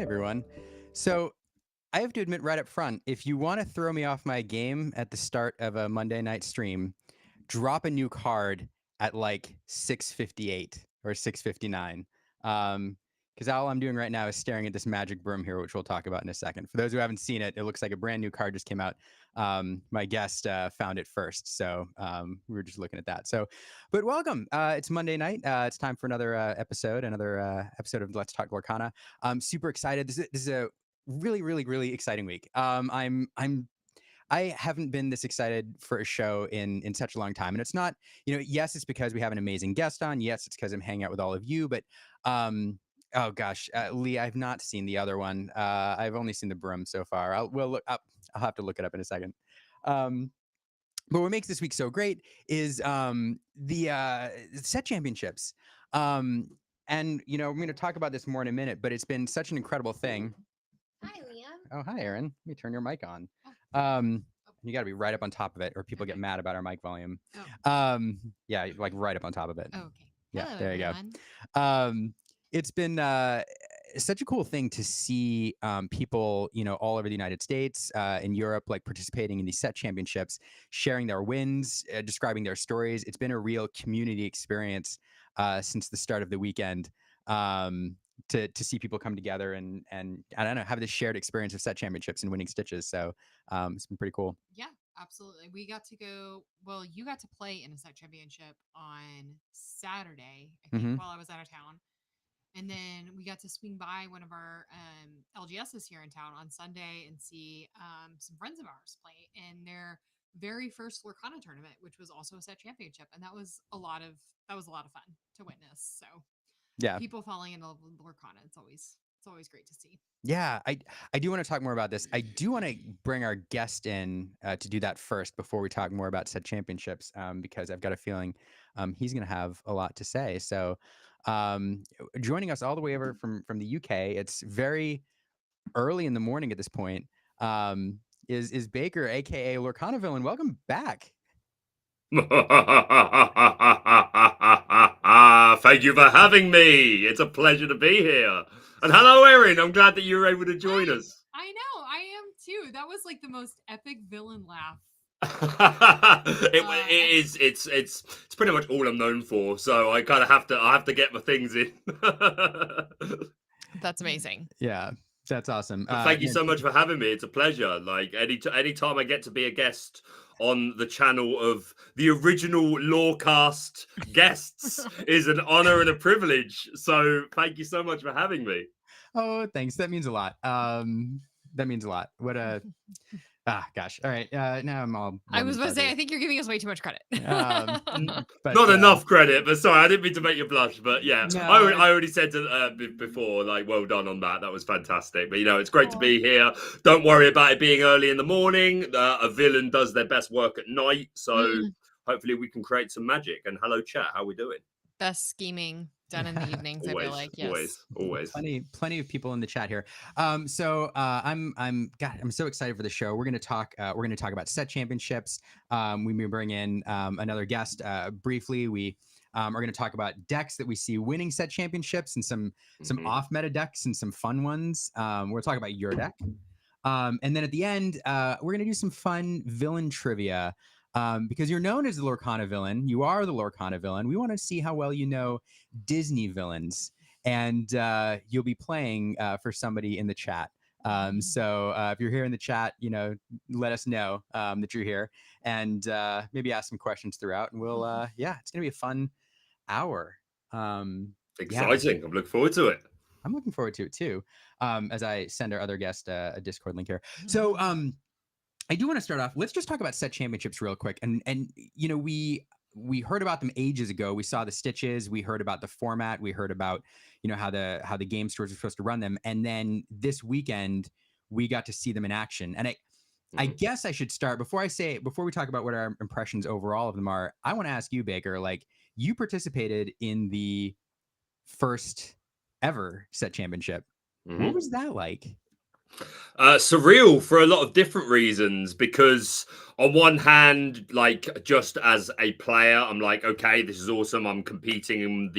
Hey everyone. So I have to admit right up front, if you want to throw me off my game at the start of a Monday night stream, drop a new card at like 6:58 or 6:59. Because all I'm doing right now is staring at this magic broom here, which we'll talk about in a second. For those who haven't seen it, it looks like a brand new card just came out. My guest found it first, so we were just looking at that. So, but welcome. It's Monday night. It's time for another episode of Let's Talk Lorcana. I'm super excited. This is a really exciting week. I haven't been this excited for a show in such a long time, and it's not, yes, it's because we have an amazing guest on. Yes, it's because I'm hanging out with all of you, but oh gosh, Lee, I've not seen the other one. I've only seen the broom so far. I'll have to look it up in a second. But what makes this week so great is the set championships. And we're going to talk about this more in a minute, but it's been such an incredible thing. Hi, Liam. Oh, hi, Aaron. Let me turn your mic on. Oh. You got to be right up on top of it, or people get mad about our mic volume. Oh. Yeah, like right up on top of it. Oh, okay. Yeah, Hello, there everyone. you go. It's been such a cool thing to see people, all over the United States, in Europe, like participating in these set championships, sharing their wins, describing their stories. It's been a real community experience since the start of the weekend. To see people come together and I don't know, have this shared experience of set championships and winning stitches. So it's been pretty cool. Yeah, absolutely. We got to go. Well, you got to play in a set championship on Saturday, I think, Mm-hmm. while I was out of town. And then we got to swing by one of our LGSs here in town on Sunday and see some friends of ours play in their very first Lorcana tournament, which was also a set championship, and that was a lot of fun to witness. So Yeah. people falling in love with Lorcana, it's always great to see. Yeah, I do want to talk more about this. I do want to bring our guest in to do that first before we talk more about set championships, because I've got a feeling he's going to have a lot to say. So, joining us all the way over from the UK, it's very early in the morning at this point. Is Baker, aka Lorcana Villain? Welcome back. Thank you for having me. It's a pleasure to be here. And hello, Erin. I'm glad that you were able to join Hi. us. I know, I am too. That was like the most epic villain laugh. It's pretty much all I'm known for, so I kind of have to get my things in. That's amazing. Yeah, that's awesome. But thank you so much for having me. It's a pleasure. Like any time I get to be a guest on the channel of the original Lorecast guests is an honor and a privilege. So thank you so much for having me. Oh, thanks. That means a lot. That means a lot. What a gosh. All right. Now I'm all. I was about to say, I think you're giving us way too much credit. But, not enough credit, but sorry, I didn't mean to make you blush. But yeah, No, I already said before, like, well done on that. That was fantastic. But it's great to be here. Don't worry about it being early in the morning. A villain does their best work at night, so hopefully we can create some magic. And hello, chat. How we doing? Best scheming done in the evenings. Always, I feel like yes, always. Plenty of people in the chat here. I'm so excited for the show. We're gonna talk about set championships. We may bring in another guest briefly. We are going to talk about decks that we see winning set championships and some off meta decks and some fun ones. We'll talk about your deck. And then at the end, we're going to do some fun villain trivia. Because you're known as the Lorcana Villain. You are the Lorcana Villain. We want to see how well you know Disney villains. And you'll be playing for somebody in the chat. So if you're here in the chat, let us know that you're here. And maybe ask some questions throughout. And we'll, it's going to be a fun hour. Exciting. I'm looking forward to it. I'm looking forward to it too. As I send our other guest a Discord link here. So I do want to start off. Let's just talk about set championships real quick. And we heard about them ages ago. We saw the stitches. We heard about the format. We heard about how the game stores are supposed to run them. And then this weekend we got to see them in action. And I guess I should start before we talk about what our impressions overall of them are. I want to ask you, Baker. Like, you participated in the first ever set championship. What was that like? Surreal for a lot of different reasons, because on one hand, like, just as a player, I'm like, okay, this is awesome. I'm competing in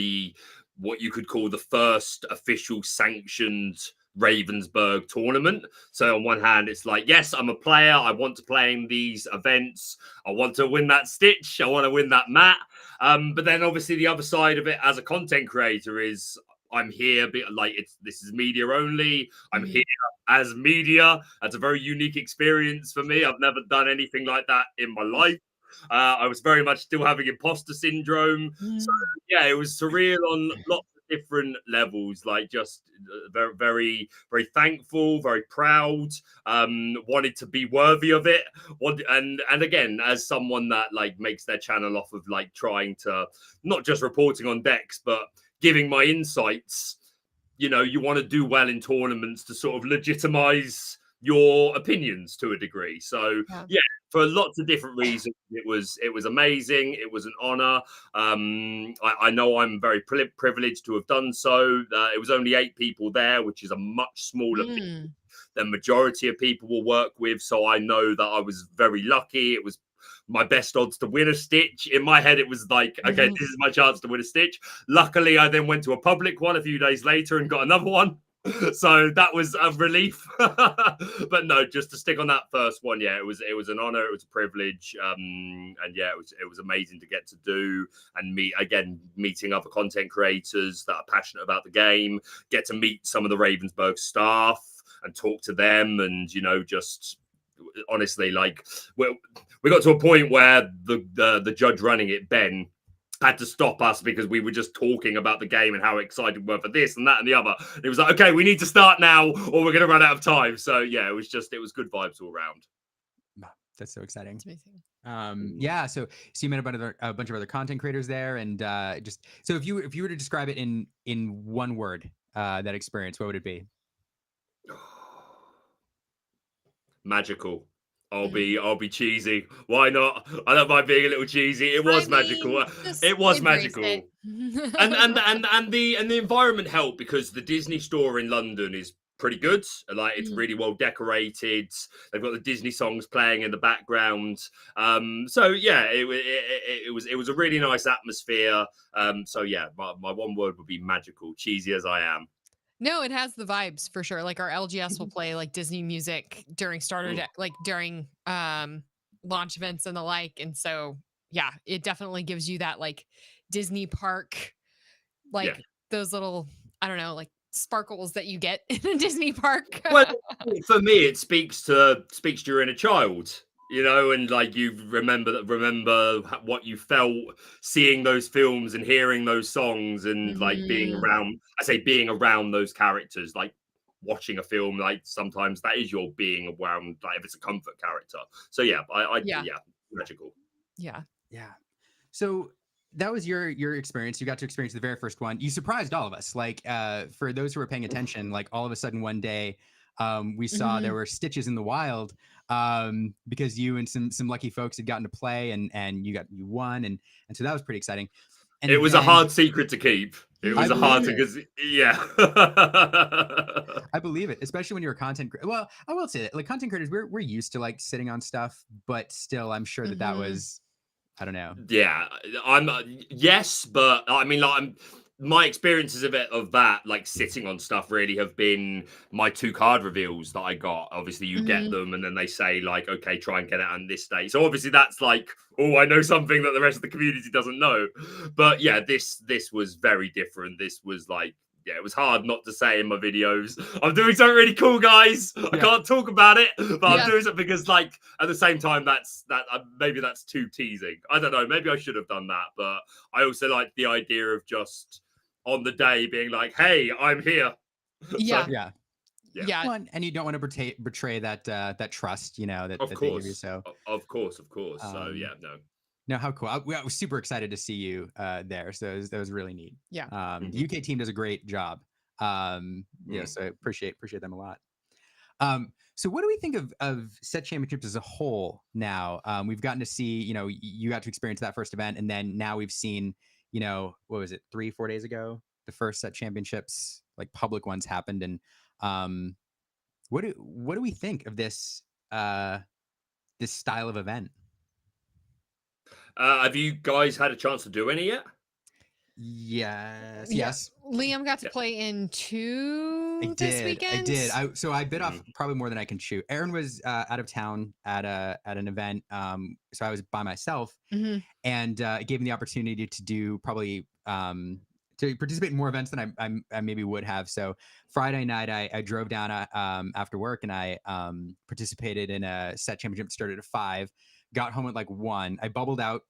what you could call the first official sanctioned Ravensburg tournament. So on one hand, it's like, yes, I'm a player. I want to play in these events. I want to win that stitch. I want to win that mat. But then obviously the other side of it as a content creator is I'm here, like this is media only. I'm here as media. That's a very unique experience for me. I've never done anything like that in my life. I was very much still having imposter syndrome. So yeah, it was surreal on lots of different levels. Like just very, very, very thankful, very proud. Wanted to be worthy of it. And again, as someone that like makes their channel off of like trying to not just reporting on decks, but giving my insights. You know, you want to do well in tournaments to sort of legitimize your opinions to a degree. So yeah, for lots of different reasons, it was amazing. It was an honor. I know I'm very privileged to have done so. It was only 8 people there, which is a much smaller field than majority of people will work with. So I know that I was very lucky. It was my best odds to win a stitch. In my head, it was like, okay, this is my chance to win a stitch. Luckily, I then went to a public one a few days later and got another one. So that was a relief. But no, just to stick on that first one, yeah, it was an honor, it was a privilege. And yeah, it was amazing to get to do and meeting other content creators that are passionate about the game, get to meet some of the Ravensburg staff and talk to them, and you know, just honestly, like we got to a point where the judge running it, Ben, had to stop us because we were just talking about the game and how excited we were for this and that and the other. And it was like, okay, we need to start now or we're going to run out of time. So yeah, it was good vibes all around. That's so exciting. That's amazing. Yeah. So you met a bunch of other content creators there, and just so if you were to describe it in one word, that experience, what would it be? Magical. I'll be cheesy. Why not? I don't mind being a little cheesy. It was magical. It was magical. And the environment helped because the Disney store in London is pretty good. Like it's really well decorated. They've got the Disney songs playing in the background. So yeah, it was a really nice atmosphere. So yeah, my one word would be magical. Cheesy as I am. No, it has the vibes for sure. Like our LGS will play like Disney music during like during launch events and the like. And so yeah, it definitely gives you that like Disney park, like those little, I don't know, like sparkles that you get in a Disney park. Well, for me, it speaks to your inner child. You know, and like you remember what you felt seeing those films and hearing those songs and like being around those characters, like watching a film, like sometimes that is your being around, like if it's a comfort character. So yeah, magical. Yeah. So that was your experience. You got to experience the very first one. You surprised all of us. Like for those who were paying attention, like all of a sudden one day we saw there were stitches in the wild because you and some lucky folks had gotten to play and you won. And so that was pretty exciting. And it was a hard secret to keep. It was because I believe it, especially when you're a content. Well, I will say that like content creators, we're used to like sitting on stuff, but still, I'm sure that was, I don't know. Yeah, yes, but I mean, like my experiences of that, like sitting on stuff, really have been my 2 card reveals that I got. Obviously, you get them, and then they say like, okay, try and get it on this day. So obviously, that's like, oh, I know something that the rest of the community doesn't know. But yeah, this was very different. This was like, yeah, it was hard not to say in my videos, I'm doing something really cool, guys. I can't talk about it, but I'm doing it because, like, at the same time, maybe that's too teasing. I don't know. Maybe I should have done that, but I also like the idea of just on the day being like, "Hey, I'm here." Yeah, yeah. Well, and you don't want to betray that trust, you know, that they give you. So of course. So yeah, no. No, how cool! I was super excited to see you there. So that was really neat. Yeah. The UK team does a great job. Yeah, so I appreciate them a lot. So what do we think of set championships as a whole now? We've gotten to see, you know, you got to experience that first event, and then now we've seen, you know, what was it, 3-4 days ago, the first set championships, like public ones happened, and what do we think of this this style of event? Have you guys had a chance to do any yet? Yes. Yeah. Yes. Liam got to Yeah. play in two I this did. weekend. So I bit off probably more than I can chew. Aaron was out of town at an event. So I was by myself, Mhm. and it gave me the opportunity to do probably to participate in more events than I maybe would have. So Friday night I drove down after work, and I participated in a set championship. Started at 5, got home at like 1. I bubbled out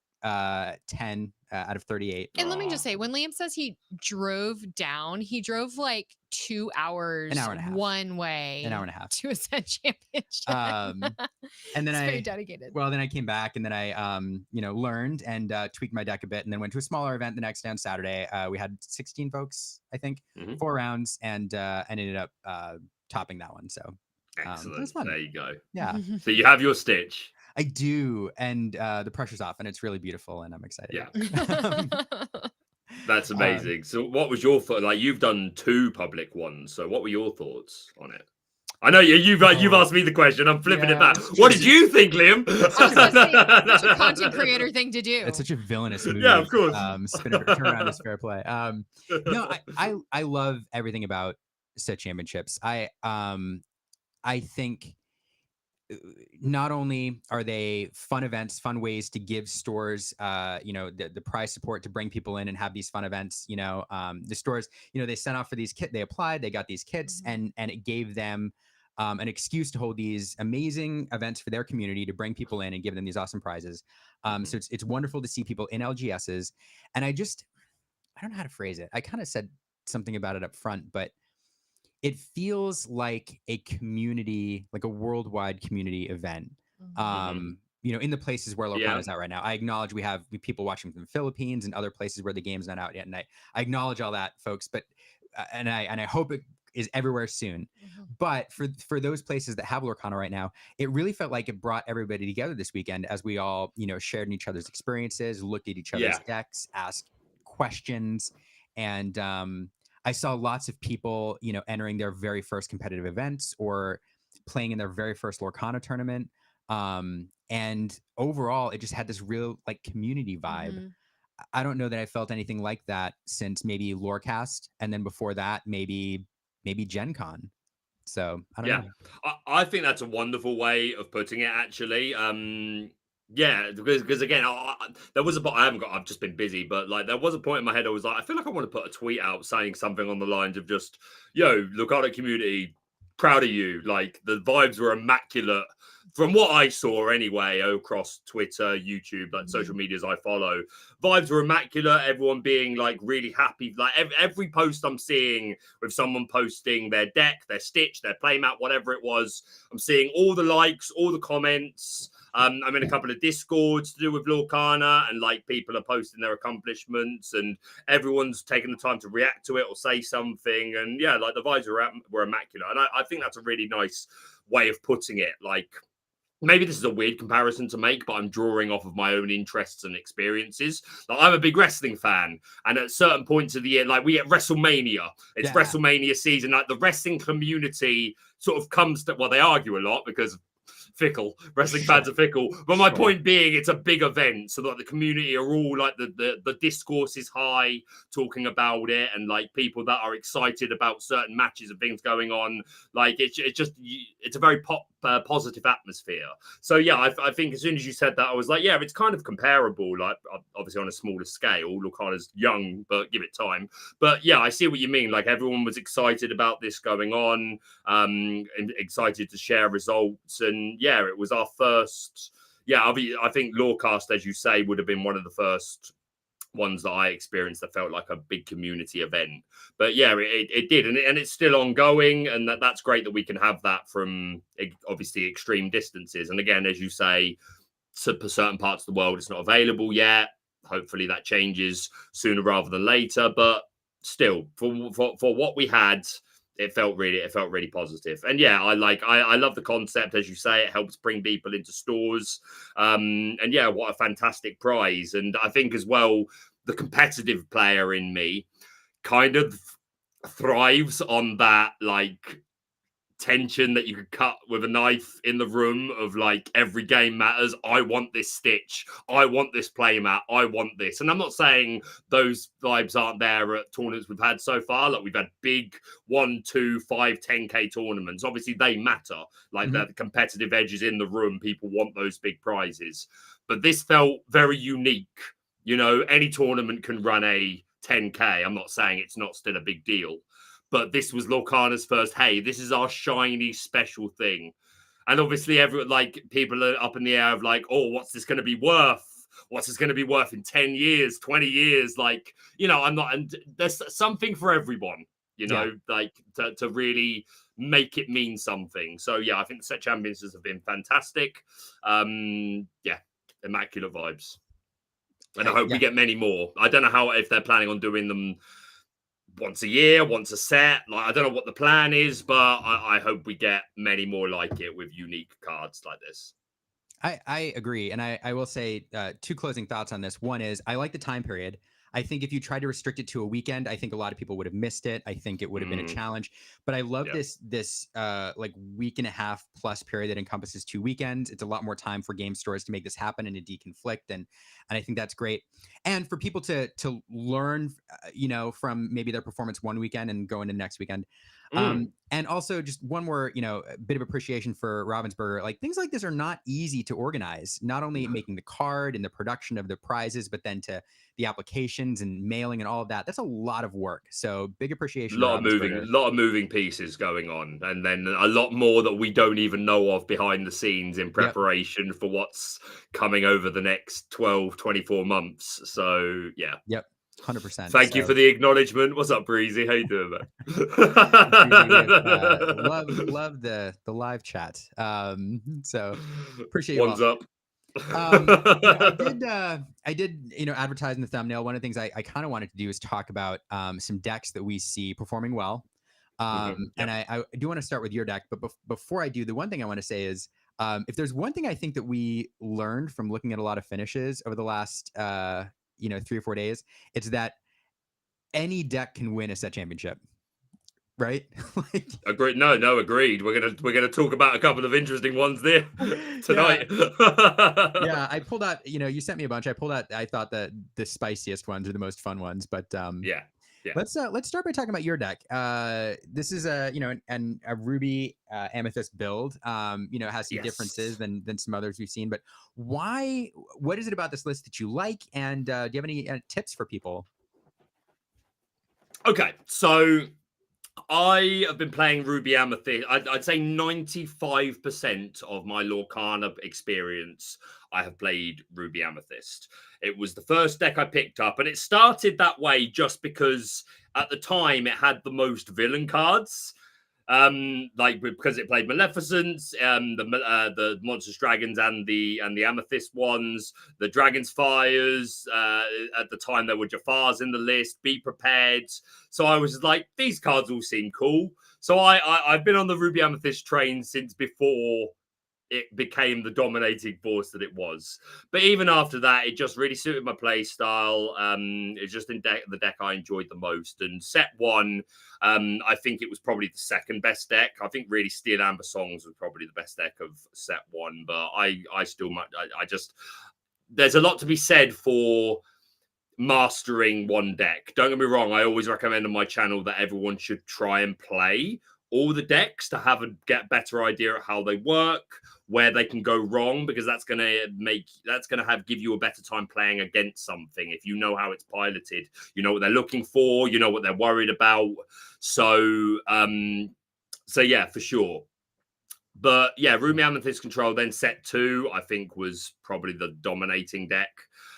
10 out of 38. And let me Aw. just say, when Liam says he drove down, he drove like 2 hours An hour and a half. one way An hour and a half. to a set championship. And then It's very dedicated. Well, then I came back, and then I learned and tweaked my deck a bit, and then went to a smaller event the next day on Saturday. We had 16 folks, I think, 4 rounds, and ended up topping that one. So it was Excellent. fun. There you go. Yeah, So you have your stitch. I do, and the pressure's off, and it's really beautiful, and I'm excited. Yeah. That's amazing. So what was your thought? Like, you've done 2 public ones. So what were your thoughts on it? I know you've asked me the question. I'm flipping it back. What did you think, Liam? I was gonna say, that's a content creator thing to do. It's such a villainous move. Yeah, of course. Turn around is fair play. No, I love everything about set championships. I think not only are they fun events, fun ways to give stores, the prize support to bring people in and have these fun events. The stores, they sent off for these kits, they applied, they got these kits, and it gave them an excuse to hold these amazing events for their community, to bring people in and give them these awesome prizes. So it's wonderful to see people in LGSs, and I don't know how to phrase it. I kind of said something about it up front, but it feels like a community, like a worldwide community event. In the places where Lorcana is out right now. I acknowledge we have people watching from the Philippines and other places where the game's not out yet, and I acknowledge all that, folks. But and I hope it is everywhere soon. But for those places that have Lorcana right now, it really felt like it brought everybody together this weekend, as we all shared in each other's experiences, looked at each other's decks, asked questions, and I saw lots of people, entering their very first competitive events or playing in their very first Lorcana tournament. And overall, it just had this real like community vibe. I don't know that I felt anything like that since maybe Lorecast, and then before that, maybe Gen Con. So I don't know. I think that's a wonderful way of putting it, actually. Yeah, because again, there was I've just been busy, but like there was a point in my head I was like, I feel like I want to put a tweet out saying something on the lines of just, yo, Lorcana community, proud of you. Like the vibes were immaculate from what I saw anyway, across Twitter, YouTube, like social medias I follow. Vibes were immaculate. Everyone being like really happy. Like every post I'm seeing with someone posting their deck, their stitch, their playmat, whatever it was, I'm seeing all the likes, all the comments. I'm in a couple of Discords to do with Lorcana, and like people are posting their accomplishments, and everyone's taking the time to react to it or say something. And yeah, like the vibes were immaculate. And I think that's a really nice way of putting it. Like, maybe this is a weird comparison to make, but I'm drawing off of my own interests and experiences. Like, I'm a big wrestling fan, and at certain points of the year, like we get WrestleMania, it's WrestleMania season. Like the wrestling community sort of comes to, well, they argue a lot because fickle wrestling fans are fickle, but my point being, it's a big event, so that the community are all like the discourse is high, talking about it, and like people that are excited about certain matches and things going on. Like it's a very positive atmosphere. So yeah, I think as soon as you said that, I was like, yeah, it's kind of comparable, like obviously on a smaller scale. Lorcana's young, but give it time. But yeah, I see what you mean. Like everyone was excited about this going on, and excited to share results. And yeah, it was our first. Yeah, I think Lorecast, as you say, would have been one of the first ones that I experienced that felt like a big community event. But yeah, it did, and it's still ongoing, and that's great that we can have that from obviously extreme distances. And again, as you say, for certain parts of the world, it's not available yet. Hopefully, that changes sooner rather than later. But still, for what we had, it felt really positive. And yeah, I love the concept. As you say, it helps bring people into stores. And yeah, what a fantastic prize. And I think as well, the competitive player in me kind of thrives on that, like tension that you could cut with a knife in the room of like every game matters. I want this stitch. I want this playmat. I want this. And I'm not saying those vibes aren't there at tournaments we've had so far. Like we've had big 1, 2, 5, 10K tournaments. Obviously they matter. Like the competitive edges in the room. People want those big prizes. But this felt very unique. You know, any tournament can run a 10K. I'm not saying it's not still a big deal. But this was Lorcana's first, hey, this is our shiny special thing. And obviously people are up in the air of like, oh, what's this going to be worth? What's this going to be worth in 10 years, 20 years? Like, you know, and there's something for everyone, you know, like to really make it mean something. So yeah, I think the set championships have been fantastic. Immaculate vibes. And I hope we get many more. I don't know if they're planning on doing them once a year, once a set. Like I don't know what the plan is, but I hope we get many more like it with unique cards like this. I agree. And I will say 2 closing thoughts on this. One is I like the time period. I think if you tried to restrict it to a weekend, I think a lot of people would have missed it. I think it would have been a challenge. But I love this like week and a half plus period that encompasses 2 weekends. It's a lot more time for game stores to make this happen and to deconflict, and I think that's great. And for people to learn, you know, from maybe their performance one weekend and go into next weekend. And also just one more, you know, bit of appreciation for Ravensburger. Like things like this are not easy to organize, not only making the card and the production of the prizes, but then to the applications and mailing and all of that. That's a lot of work. So big appreciation. A lot of moving pieces going on. And then a lot more that we don't even know of behind the scenes in preparation for what's coming over the next 12, 24 months. So yeah. Yep. 100%. Thank you for the acknowledgement. What's up, Breezy? How you doing, man? love the live chat. So appreciate you. One's up. I did, you know, advertise in the thumbnail. One of the things I kind of wanted to do is talk about some decks that we see performing well. And I do want to start with your deck, but before I do, the one thing I want to say is if there's one thing I think that we learned from looking at a lot of finishes over the last 3 or 4 days, it's that any deck can win a set championship, right? Like, agreed. No, agreed. We're gonna talk about a couple of interesting ones there tonight. Yeah, I pulled out. You know, you sent me a bunch. I pulled out. I thought that the spiciest ones are the most fun ones, but yeah. Let's start by talking about your deck. This is a Ruby Amethyst build. It has some differences than some others we've seen. But why? What is it about this list that you like? And do you have any tips for people? Okay, so I have been playing Ruby Amethyst. I'd say 95% of my Lorcana experience, I have played Ruby Amethyst. It was the first deck I picked up, and it started that way just because at the time it had the most villain cards. Because it played Maleficence, the Monstrous Dragons and the Amethyst ones, the Dragon's Fires. At the time, there were Jafars in the list. Be Prepared. So I was like, these cards all seem cool. So I've been on the Ruby Amethyst train since before it became the dominating force that it was. But even after that, it just really suited my play style. It's just the deck I enjoyed the most. And set one, I think it was probably the second best deck. I think really Steel Amber Songs was probably the best deck of set one. But I just there's a lot to be said for mastering one deck. Don't get me wrong. I always recommend on my channel that everyone should try and play all the decks to get a better idea of how they work, where they can go wrong, because that's going to give you a better time playing against something. If you know how it's piloted, you know what they're looking for, you know what they're worried about. So yeah, for sure. But yeah, Ruby Amethyst Control, then set two, I think was probably the dominating deck.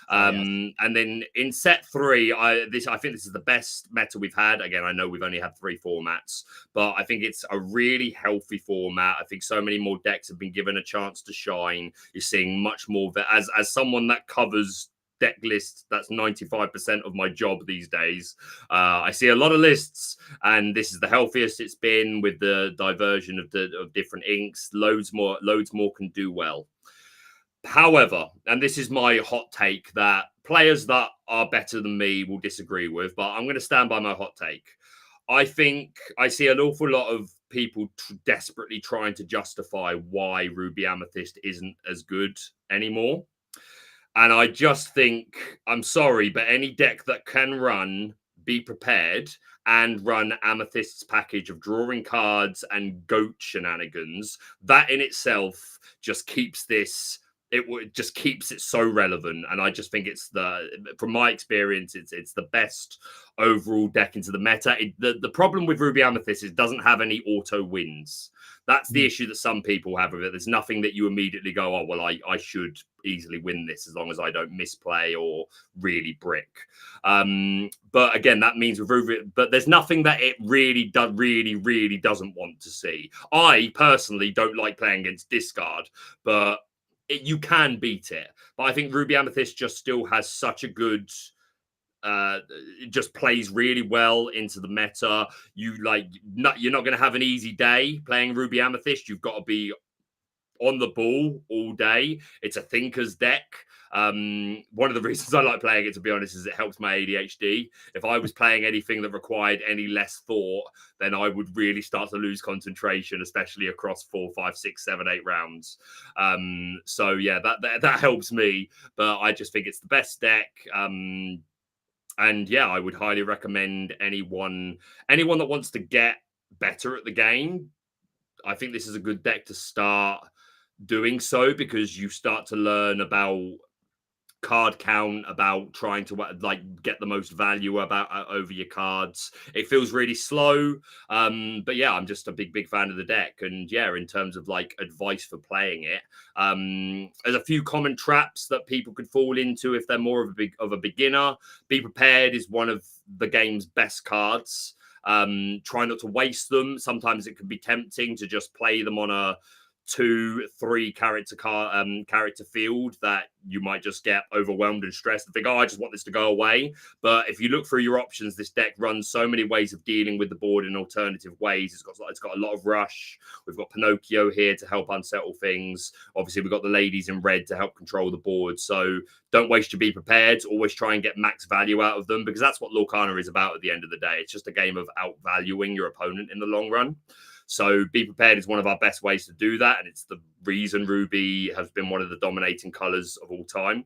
And then in set three, I think this is the best meta we've had. Again, I know we've only had 3 formats, but I think it's a really healthy format. I think so many more decks have been given a chance to shine. You're seeing much more as someone that covers deck lists, that's 95% of my job these days. I see a lot of lists, and this is the healthiest it's been with the diversion of different inks. Loads more can do well. However, and this is my hot take that players that are better than me will disagree with, but I'm going to stand by my hot take. I think I see an awful lot of people desperately trying to justify why Ruby Amethyst isn't as good anymore. And I just think, I'm sorry, but any deck that can run Be Prepared and run Amethyst's package of drawing cards and goat shenanigans, that in itself just keeps this. Just keeps it so relevant, and I just think it's from my experience, it's the best overall deck into the meta. The problem with Ruby Amethyst is it doesn't have any auto wins. That's the issue that some people have with it. There's nothing that you immediately go, oh, well, I should easily win this as long as I don't misplay or really brick. But again, that means with Ruby, but there's nothing that it really doesn't want to see. I personally don't like playing against discard, but you can beat it. But I think Ruby Amethyst just still has such a good... it just plays really well into the meta. You're not going to have an easy day playing Ruby Amethyst. You've got to be on the ball all day. It's a thinker's deck. One of the reasons I like playing it, to be honest, is it helps my ADHD. If I was playing anything that required any less thought, then I would really start to lose concentration, especially across 4, 5, 6, 7, 8 rounds. So yeah, that helps me. But I just think it's the best deck. And yeah, I would highly recommend anyone that wants to get better at the game. I think this is a good deck to start doing so, because you start to learn about card count, about trying to get the most value over your cards. It feels really slow, but yeah, I'm just a big fan of the deck. And yeah, in terms of advice for playing it, there's a few common traps that people could fall into if they're more of a beginner. Be Prepared is one of the game's best cards. Try not to waste them. Sometimes it can be tempting to just play them on a 2-3 character field that you might just get overwhelmed and stressed and think, oh, I just want this to go away. But if you look through your options, this deck runs so many ways of dealing with the board in alternative ways. It's got a lot of rush. We've got Pinocchio here to help unsettle things. Obviously, we've got the ladies in red to help control the board. So don't waste your Be Prepared. Always try and get max value out of them, because that's what Lorcana is about at the end of the day. It's just a game of outvaluing your opponent in the long run. So Be Prepared is one of our best ways to do that. And it's the reason Ruby has been one of the dominating colors of all time.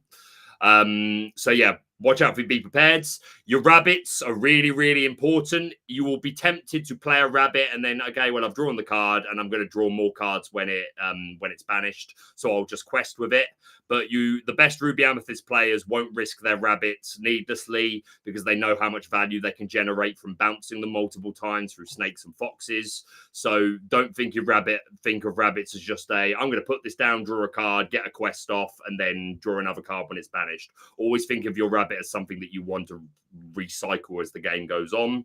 So yeah, watch out for Be Prepared. Your rabbits are really important. You will be tempted to play a rabbit and then, okay, well, I've drawn the card and I'm going to draw more cards when it's banished. So I'll just quest with it. But the best Ruby Amethyst players won't risk their rabbits needlessly, because they know how much value they can generate from bouncing them multiple times through snakes and foxes. So don't think of rabbits as just I'm going to put this down, draw a card, get a quest off, and then draw another card when it's banished. Always think of your rabbit as something that you want to recycle as the game goes on.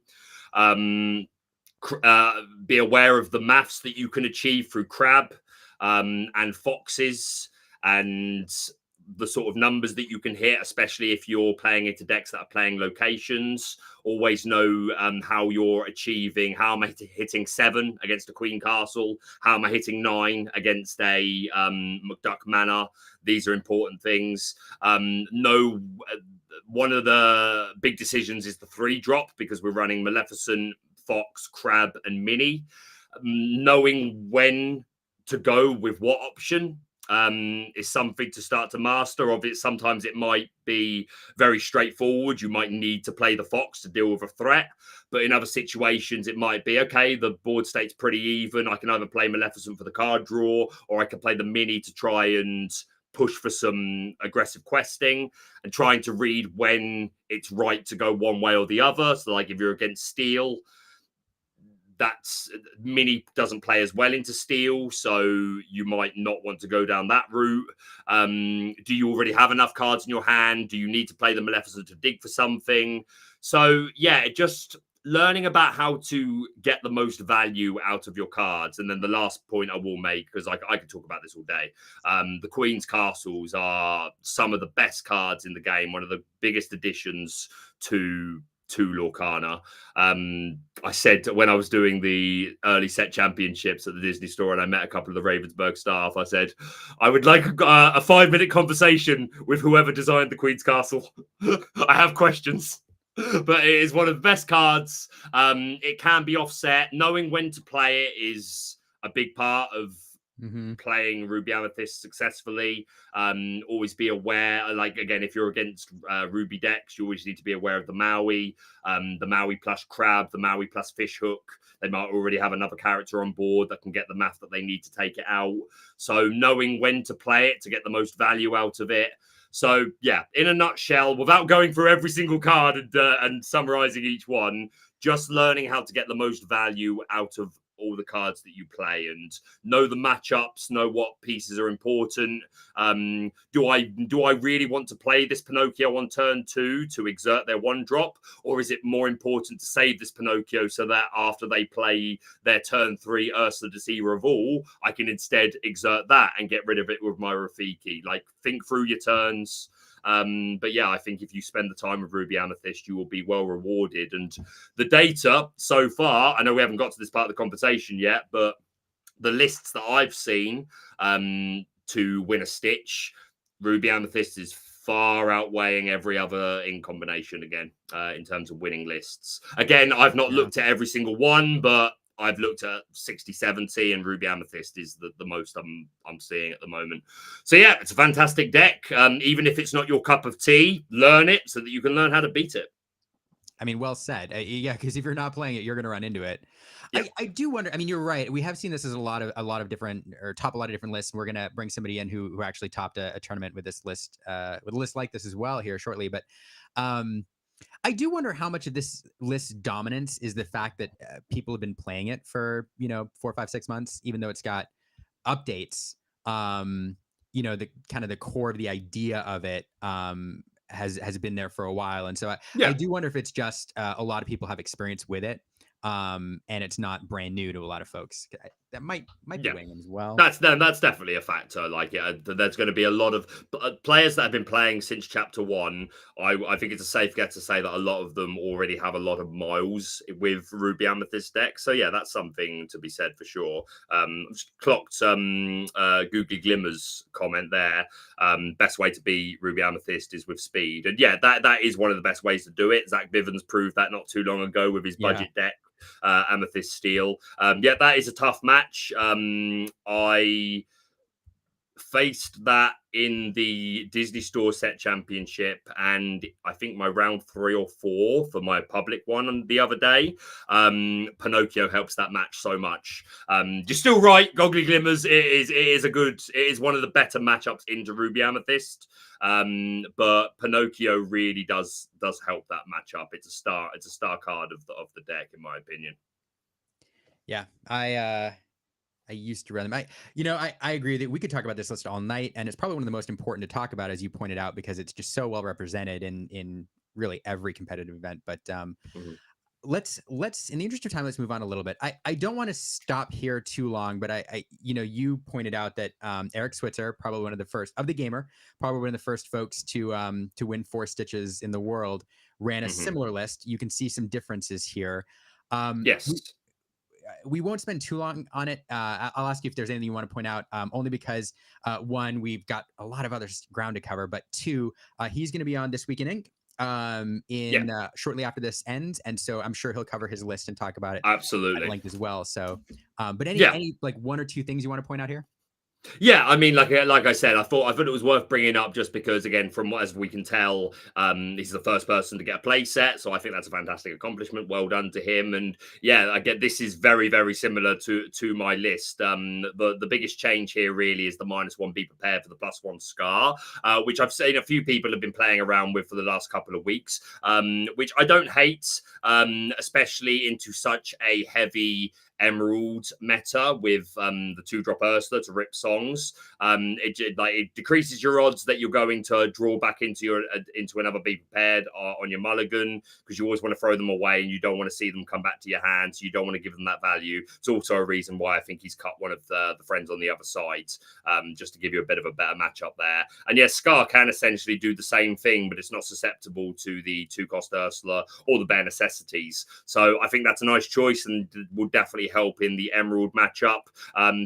Be aware of the maths that you can achieve through crab and foxes, and the sort of numbers that you can hit, especially if you're playing into decks that are playing locations. Always know how you're achieving. How am I hitting 7 against a Queen Castle? How am I hitting 9 against a McDuck Manor? These are important things. Know one of the big decisions is the 3-drop, because we're running Maleficent, Fox, Crab, and Mini. Knowing when to go with what option is something to start to master. Sometimes it might be very straightforward. You might need to play the Fox to deal with a threat, but in other situations it might be, okay, the board state's pretty even. I can either play Maleficent for the card draw, or I can play the Mini to try and push for some aggressive questing, and trying to read when it's right to go one way or the other. So if you're against steel, that's Mini doesn't play as well into steel, so you might not want to go down that route. Do you already have enough cards in your hand? Do you need to play the Maleficent to dig for something? So yeah, just learning about how to get the most value out of your cards. And then the last point I will make, because I could talk about this all day, the Queen's Castles are some of the best cards in the game, one of the biggest additions to Lorcana. I said when I was doing the early set championships at the Disney store and I met a couple of the Ravensburg staff, I said, I would like a 5-minute conversation with whoever designed the Queen's Castle. I have questions. But it is one of the best cards. It can be offset. Knowing when to play it is a big part of playing Ruby Amethyst successfully. Always be aware, like, again, if you're against Ruby decks, you always need to be aware of the Maui plus Crab, the Maui plus Fish Hook. They might already have another character on board that can get the math that they need to take it out. So knowing when to play it to get the most value out of it. So, yeah, in a nutshell, without going through every single card and summarizing each one, just learning how to get the most value out of all the cards that you play and know the matchups, know what pieces are important. Do I really want to play this Pinocchio on turn 2 to exert their 1-drop? Or is it more important to save this Pinocchio so that after they play their turn 3 Ursula Deceiver of All, I can instead exert that and get rid of it with my Rafiki? Like, think through your turns. But yeah, I think if you spend the time with Ruby Amethyst, you will be well rewarded. And the data so far, I know we haven't got to this part of the conversation yet, but the lists that I've seen to win a Stitch, Ruby Amethyst is far outweighing every other in combination again in terms of winning lists. Again, I've not looked at every single one, but I've looked at 60, 70, and Ruby Amethyst is the most I'm seeing at the moment. So yeah, it's a fantastic deck. Even if it's not your cup of tea, learn it so that you can learn how to beat it. I mean, well said. Yeah, because if you're not playing it, you're going to run into it. Yep. I do wonder. I mean, you're right. We have seen this as a lot of different, or top a lot of different lists. We're going to bring somebody in who actually topped a tournament with this list, with a list like this as well here shortly. But I do wonder how much of this list dominance is the fact that people have been playing it for 4, 5, 6 months, even though it's got updates. The kind of the core of the idea of it has been there for a while, and so I do wonder if it's just a lot of people have experience with it, and it's not brand new to a lot of folks. That might be weighing as well. That's definitely a factor. Like, there's going to be a lot of players that have been playing since Chapter 1. I think it's a safe bet to say that a lot of them already have a lot of miles with Ruby Amethyst deck. So yeah, that's something to be said for sure. Just clocked Googly Glimmer's comment there. Best way to beat Ruby Amethyst is with speed, and yeah, that is one of the best ways to do it. Zach Bivens proved that not too long ago with his budget deck. Amethyst Steel. Yeah, that is a tough match. I faced that in the Disney Store Set Championship, and I think my round 3 or 4 for my public one the other day. Pinocchio helps that match so much. You're still right, Goggly Glimmers. It is one of the better matchups into Ruby Amethyst. But Pinocchio really does help that matchup. It's a star card of the deck, in my opinion. Yeah, I used to run them. I agree that we could talk about this list all night, and it's probably one of the most important to talk about, as you pointed out, because it's just so well represented in really every competitive event. But let's in the interest of time, let's move on a little bit. I don't want to stop here too long, but you pointed out that Eric Switzer, probably one of the first of the gamer, probably one of the first folks to win 4 Stitches in the world, ran a similar list. You can see some differences here. Yes. We won't spend too long on it. I'll ask you if there's anything you want to point out, only because one, we've got a lot of other ground to cover, but 2, he's going to be on This Week in Ink shortly after this ends, and so I'm sure he'll cover his list and talk about it absolutely at length as well. So, but any like 1 or 2 things you want to point out here? Yeah, I mean, like I said, I thought it was worth bringing up just because, again, from what as we can tell, he's the first person to get a play set, so I think that's a fantastic accomplishment. Well done to him. And yeah, I get this is very, very similar to my list. The biggest change here really is the -1 be prepared for the +1 Scar, which I've seen a few people have been playing around with for the last couple of weeks, which I don't hate, especially into such a heavy Emerald meta with the 2-drop Ursula to rip songs. It decreases your odds that you're going to draw back into another Be Prepared on your mulligan, because you always want to throw them away and you don't want to see them come back to your hand, so you don't want to give them that value. It's also a reason why I think he's cut one of the friends on the other side, just to give you a bit of a better matchup there. And yes, Scar can essentially do the same thing, but it's not susceptible to the 2-cost Ursula or the bare necessities. So I think that's a nice choice and will definitely definitely help in the Emerald matchup.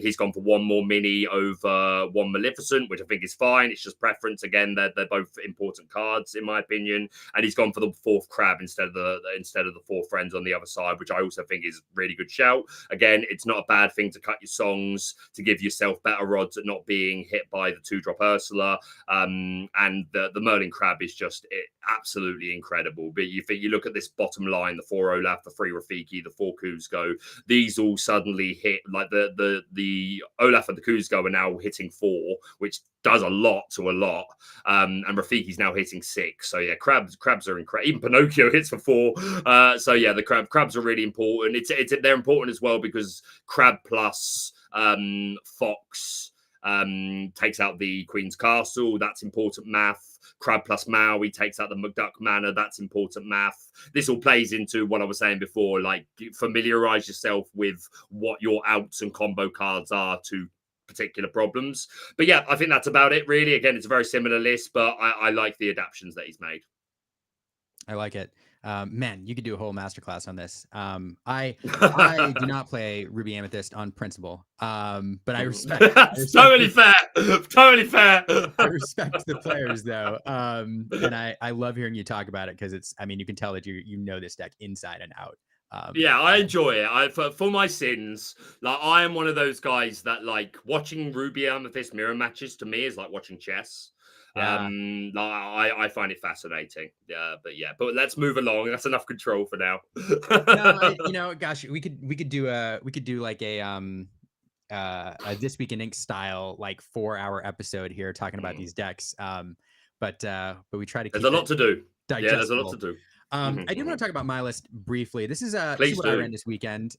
He's gone for one more mini over one Maleficent, which I think is fine. It's just preference. Again, they're both important cards in my opinion. And he's gone for the fourth crab instead of the four friends on the other side, which I also think is a really good shout. Again, it's not a bad thing to cut your songs to give yourself better odds at not being hit by the 2-drop Ursula. And the Merlin crab is just absolutely incredible. But you look at this bottom line, the 4 Olaf, the 3 Rafiki, the 4 Kuzco, these all suddenly hit, like the Olaf and the Kuzco are now hitting 4, which does a lot to a lot. And Rafiki's now hitting 6. So yeah, crabs are incredible. Even Pinocchio hits for 4. So yeah, the crabs are really important. They're important as well because crab plus Fox takes out the Queen's Castle. That's important math. Crab plus Maui takes out the McDuck Manor. That's important math. This all plays into what I was saying before, like familiarize yourself with what your outs and combo cards are to particular problems. But yeah, I think that's about it really. Again, it's a very similar list, but I like the adaptations that he's made. I like it. Man, you could do a whole masterclass on this. I do not play Ruby Amethyst on principle, but I respect. Totally fair. Totally fair. I respect the players though, and I love hearing you talk about it because it's. I mean, you can tell that you know this deck inside and out. Yeah, I enjoy it. For my sins, like I am one of those guys that like watching Ruby Amethyst mirror matches to me is like watching chess. Yeah. I find it fascinating. But let's move along. That's enough control for now. No, gosh, we could do like a This Week in Ink style like 4-hour episode here talking about these decks. But we try to keep there's a lot to do. Digestible. Yeah, there's a lot to do. I do want to talk about my list briefly. This is what I ran this weekend.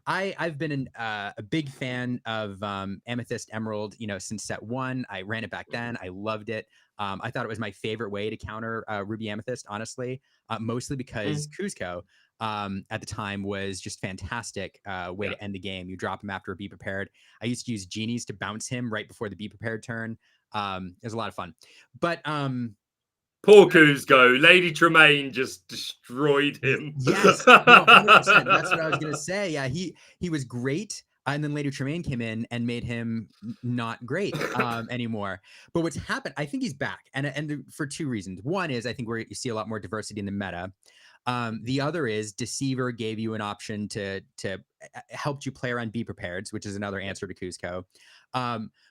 I've been a big fan of Amethyst Emerald, since set 1. I ran it back then. I loved it. I thought it was my favorite way to counter Ruby Amethyst, honestly, mostly because Kuzco at the time was just fantastic way to end the game. You drop him after a Be Prepared. I used to use Genies to bounce him right before the Be Prepared turn. It was a lot of fun. But poor Kuzco, Lady Tremaine just destroyed him. Yes, no, 100%. That's what I was gonna say. Yeah, he was great, and then Lady Tremaine came in and made him not great anymore. But what's happened? I think he's back, and for 2 reasons. One is I think you see a lot more diversity in the meta. The other is Deceiver gave you an option to help you play around Be Prepareds, which is another answer to Kuzco.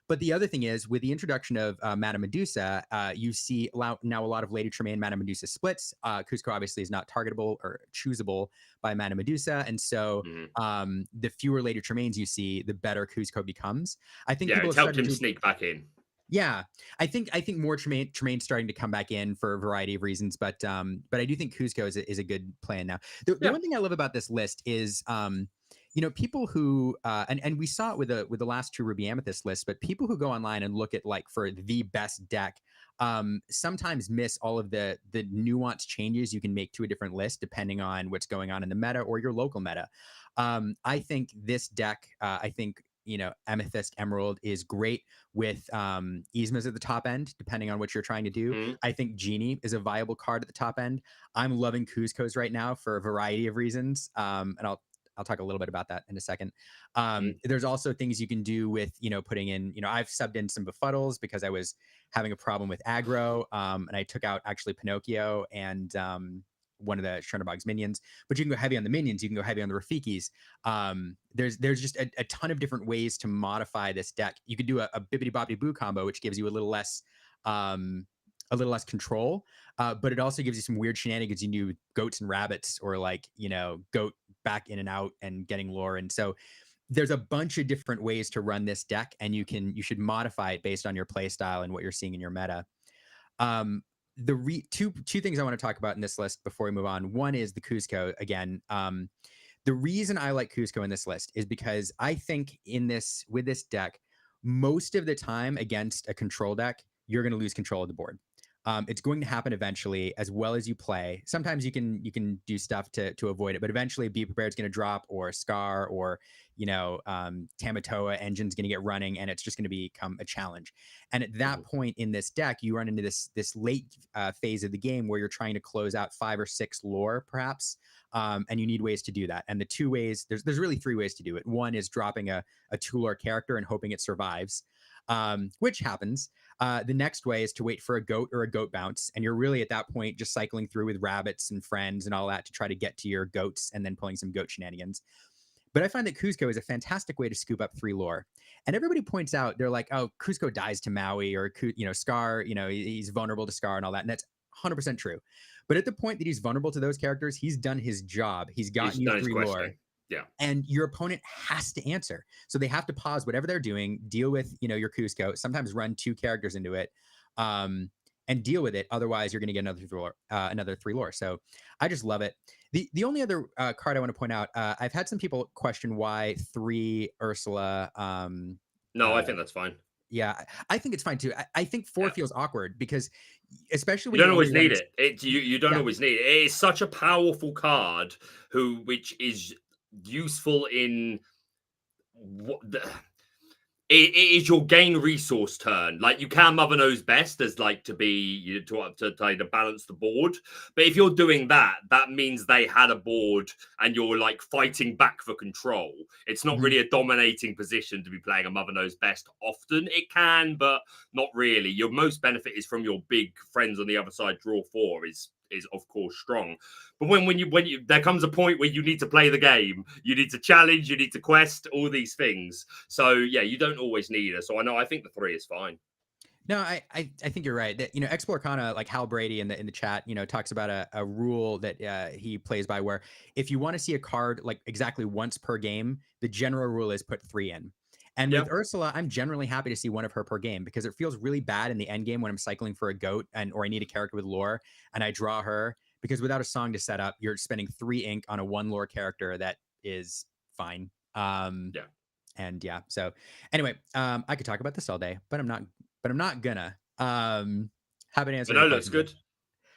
But the other thing is with the introduction of Madame Medusa, you see now a lot of Lady Tremaine Madame Medusa splits. Kuzco obviously is not targetable or choosable by Madame Medusa, and so the fewer Lady Tremaines you see, the better Kuzco becomes. I think it's helped him sneak back in. Yeah, I think more Tremaine's starting to come back in for a variety of reasons, but I do think Kuzco is a good plan now. The one thing I love about this list is people who and we saw it with the last 2 Ruby Amethyst lists, but people who go online and look at like for the best deck sometimes miss all of the nuanced changes you can make to a different list depending on what's going on in the meta or your local meta. I think this deck, Amethyst Emerald is great with Yzma's at the top end, depending on what you're trying to do. I think Genie is a viable card at the top end. I'm loving Kuzco's right now for a variety of reasons, and I'll talk a little bit about that in a second. There's also things you can do with, putting in, I've subbed in some befuddles because I was having a problem with aggro, and I took out actually Pinocchio and one of the Chernobog's minions, but you can go heavy on the minions. You can go heavy on the Rafikis. There's just a ton of different ways to modify this deck. You could do a bibbidi bobbidi boo combo, which gives you a little less control, but it also gives you some weird shenanigans. You can do goats and rabbits, or like, goat back in and out and getting lore. And so there's a bunch of different ways to run this deck, and you should modify it based on your play style and what you're seeing in your meta. Two things I want to talk about in this list before we move on. One is the Kuzco again. The reason I like Kuzco in this list is because I think with this deck, most of the time against a control deck, you're going to lose control of the board. It's going to happen eventually, as well as you play. Sometimes you can do stuff to avoid it, but eventually Be Prepared is going to drop, or Scar, or Tamatoa engine's going to get running, and it's just going to become a challenge. And at that point in this deck, you run into this late phase of the game where you're trying to close out 5 or 6 lore, perhaps, and you need ways to do that. And the 2 ways, there's really 3 ways to do it. One is dropping a 2 lore character and hoping it survives, which happens. The next way is to wait for a goat or a goat bounce, and you're really at that point just cycling through with rabbits and friends and all that to try to get to your goats and then pulling some goat shenanigans. But I find that Kuzco is a fantastic way to scoop up 3 lore. And everybody points out, they're like, oh, Kuzco dies to Maui, or Scar, he's vulnerable to Scar and all that. And that's 100% true. But at the point that he's vulnerable to those characters, he's done his job. He's gotten you 3 lore. Yeah. And your opponent has to answer. So they have to pause whatever they're doing, deal with, your Kuzco, sometimes run 2 characters into it, and deal with it. Otherwise, you're going to get another 3 lore. So I just love it. The only other card I want to point out, I've had some people question why 3 Ursula. No, I think that's fine. Yeah, I think it's fine too. I think 4 feels awkward because, especially when you don't always need it. You don't always need it. It is such a powerful card, which is useful in it is your gain resource turn. Like, you can Mother Knows Best as like to be to balance the board, but if you're doing that, that means they had a board and you're like fighting back for control. It's not really a dominating position to be playing a Mother Knows Best. Often it can, but not really. Your most benefit is from your big friends on the other side. Draw 4 is of course strong, but when you there comes a point where you need to play the game, you need to challenge, you need to quest, all these things. So yeah, you don't always need it. So I think the 3 is fine. No, I think you're right. That Ex Lorcana, like Hal Brady in the chat, talks about a rule that he plays by, where if you want to see a card like exactly once per game, the general rule is put 3 in. And with Ursula, I'm generally happy to see 1 of her per game, because it feels really bad in the end game when I'm cycling for a goat or I need a character with lore and I draw her, because without a song to set up, you're spending 3 ink on a 1 lore character that is fine. So anyway, I could talk about this all day, but I'm not gonna. Have an answer. But no, looks good.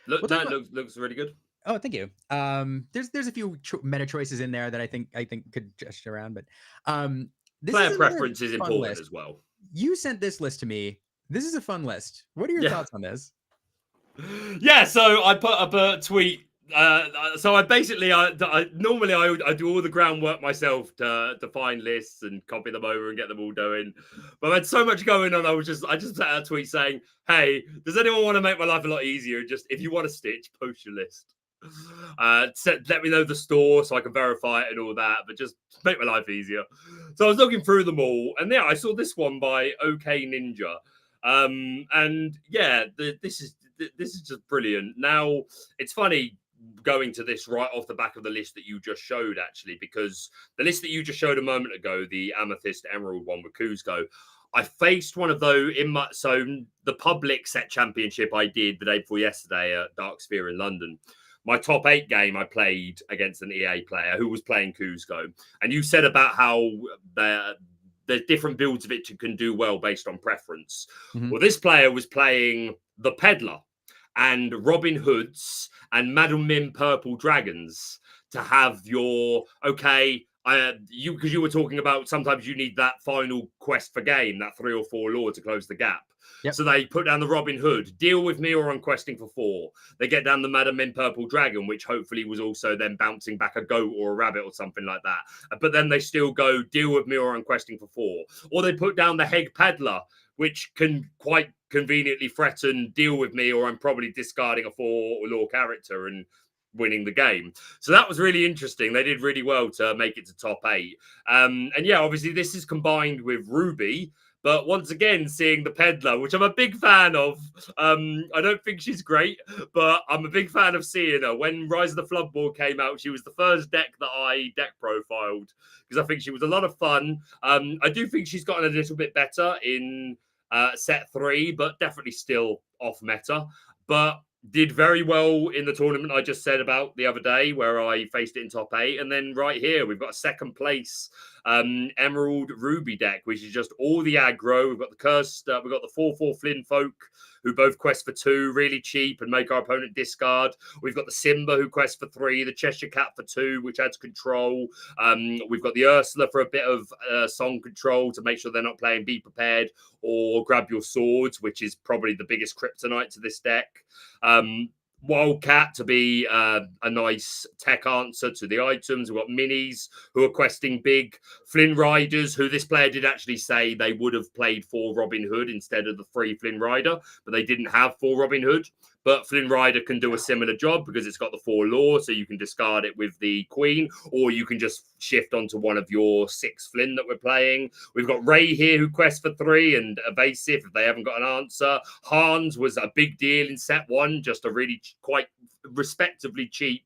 Looks really good. Oh, thank you. There's a few meta choices in there that I think could just around, but player preference is important as well. You sent this list to me. This is a fun list. What are your thoughts on this? Yeah, so I put up a tweet. So I basically, normally I do all the groundwork myself to find lists and copy them over and get them all going. But I had so much going on. I just sent out a tweet saying, "Hey, does anyone want to make my life a lot easier? Just if you want a stitch, post your list. Let me know the store so I can verify it and all that, but just make my life easier." So I was looking through them all, and I saw this one by OK Ninja, and yeah, this is just brilliant. Now it's funny going to this right off the back of the list that you just showed, actually, because the list that you just showed a moment ago, the Amethyst Emerald one with Kuzco, I faced one of those the public set championship I did the day before yesterday at Dark Sphere in London. My top 8 game, I played against an EA player who was playing Kuzco. And you said about how there's different builds of it can do well based on preference. Well, this player was playing the Peddler and Robin Hoods and Madam Mim Purple Dragons to have your, because you were talking about sometimes you need that final quest for game, that 3 or 4 lore to close the gap. Yep. So they put down the Robin Hood, deal with me or I'm questing for 4. They get down the Madam Mim Purple Dragon, which hopefully was also then bouncing back a goat or a rabbit or something like that. But then they still go, deal with me or I'm questing for 4. Or they put down the Heg Peddler, which can quite conveniently threaten, deal with me or I'm probably discarding a 4 lore character and winning the game. So that was really interesting. They did really well to make it to top 8. And yeah, obviously this is combined with Ruby, but once again, seeing the Peddler, which I'm a big fan of. I don't think she's great, but I'm a big fan of seeing her. When Rise of the Floodboard came out, she was the first deck that I deck profiled because I think she was a lot of fun. I do think she's gotten a little bit better in set 3, but definitely still off meta. But did very well in the tournament I just said about the other day where I faced it in top 8. And then right here, we've got a second place Emerald Ruby deck, which is just all the aggro. We've got the cursed, we've got the 4/4 Flynn folk, who both quest for 2, really cheap, and make our opponent discard. We've got the Simba, who quests for 3, the Cheshire Cat for 2, which adds control. We've got the Ursula for a bit of song control to make sure they're not playing Be Prepared or Grab Your Swords, which is probably the biggest kryptonite to this deck. Wildcat to be a nice tech answer to the items. We've got minis who are questing big. Flynn Riders, who this player did actually say they would have played for Robin Hood instead of the 3 Flynn Rider, but they didn't have 4 Robin Hood. But Flynn Rider can do a similar job because it's got the 4 lore, so you can discard it with the Queen, or you can just shift onto one of your 6 Flynn that we're playing. We've got Ray here who quests for 3 and evasive if they haven't got an answer. Hans was a big deal in set 1, just a really quite respectively cheap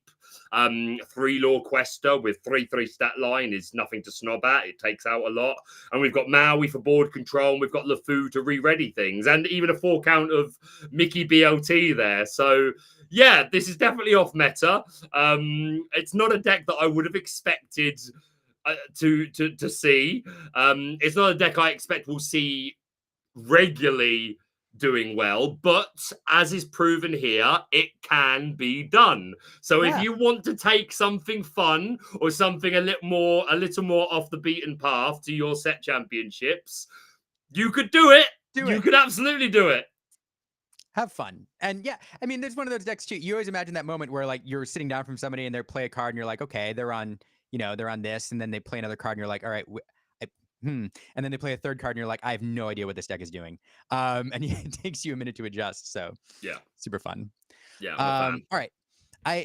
3 lore quester with 3/3 stat line is nothing to snob at. It takes out a lot. And we've got Maui for board control, and we've got LeFou to re-ready things, and even a 4 count of Mickey BLT there. So yeah, this is definitely off meta. It's not a deck that I would have expected to see. It's not a deck I expect we'll see regularly doing well, but as is proven here, it can be done. So if you want to take something fun or something a little more off the beaten path to your set championships, you could do it. You could absolutely do it. Have fun. And yeah, I mean, there's one of those decks too. You always imagine that moment where like you're sitting down from somebody and they play a card and you're like, okay, they're on this, and then they play another card and you're like, all right, and then they play a third card and you're like, I have no idea what this deck is doing. And it takes you a minute to adjust. So yeah, super fun. Yeah. All right.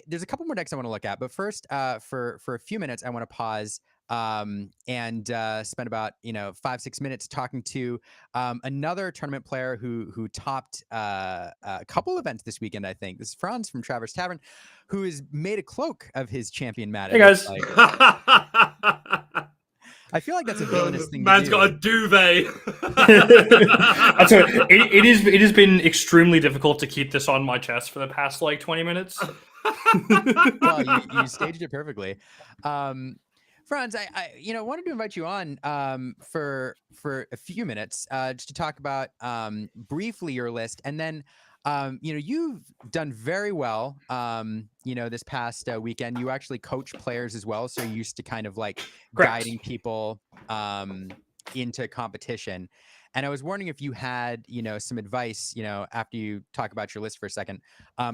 There's a couple more decks I want to look at, but first, for a few minutes, I want to pause and spend about 5-6 minutes talking to another tournament player who topped a couple events this weekend. I think this is Franz from Traverse Tavern, who has made a cloak of his champion mat. Hey guys. I feel like that's a villainous thing. Man's to do. got a duvet. It has been extremely difficult to keep this on my chest for the past 20 minutes. Well, you staged it perfectly. Franz, I wanted to invite you on for a few minutes just to talk about briefly your list, and then you've done very well. This past weekend, you actually coach players as well, so you're used to kind of guiding people into competition. And I was wondering if you had some advice after you talk about your list for a second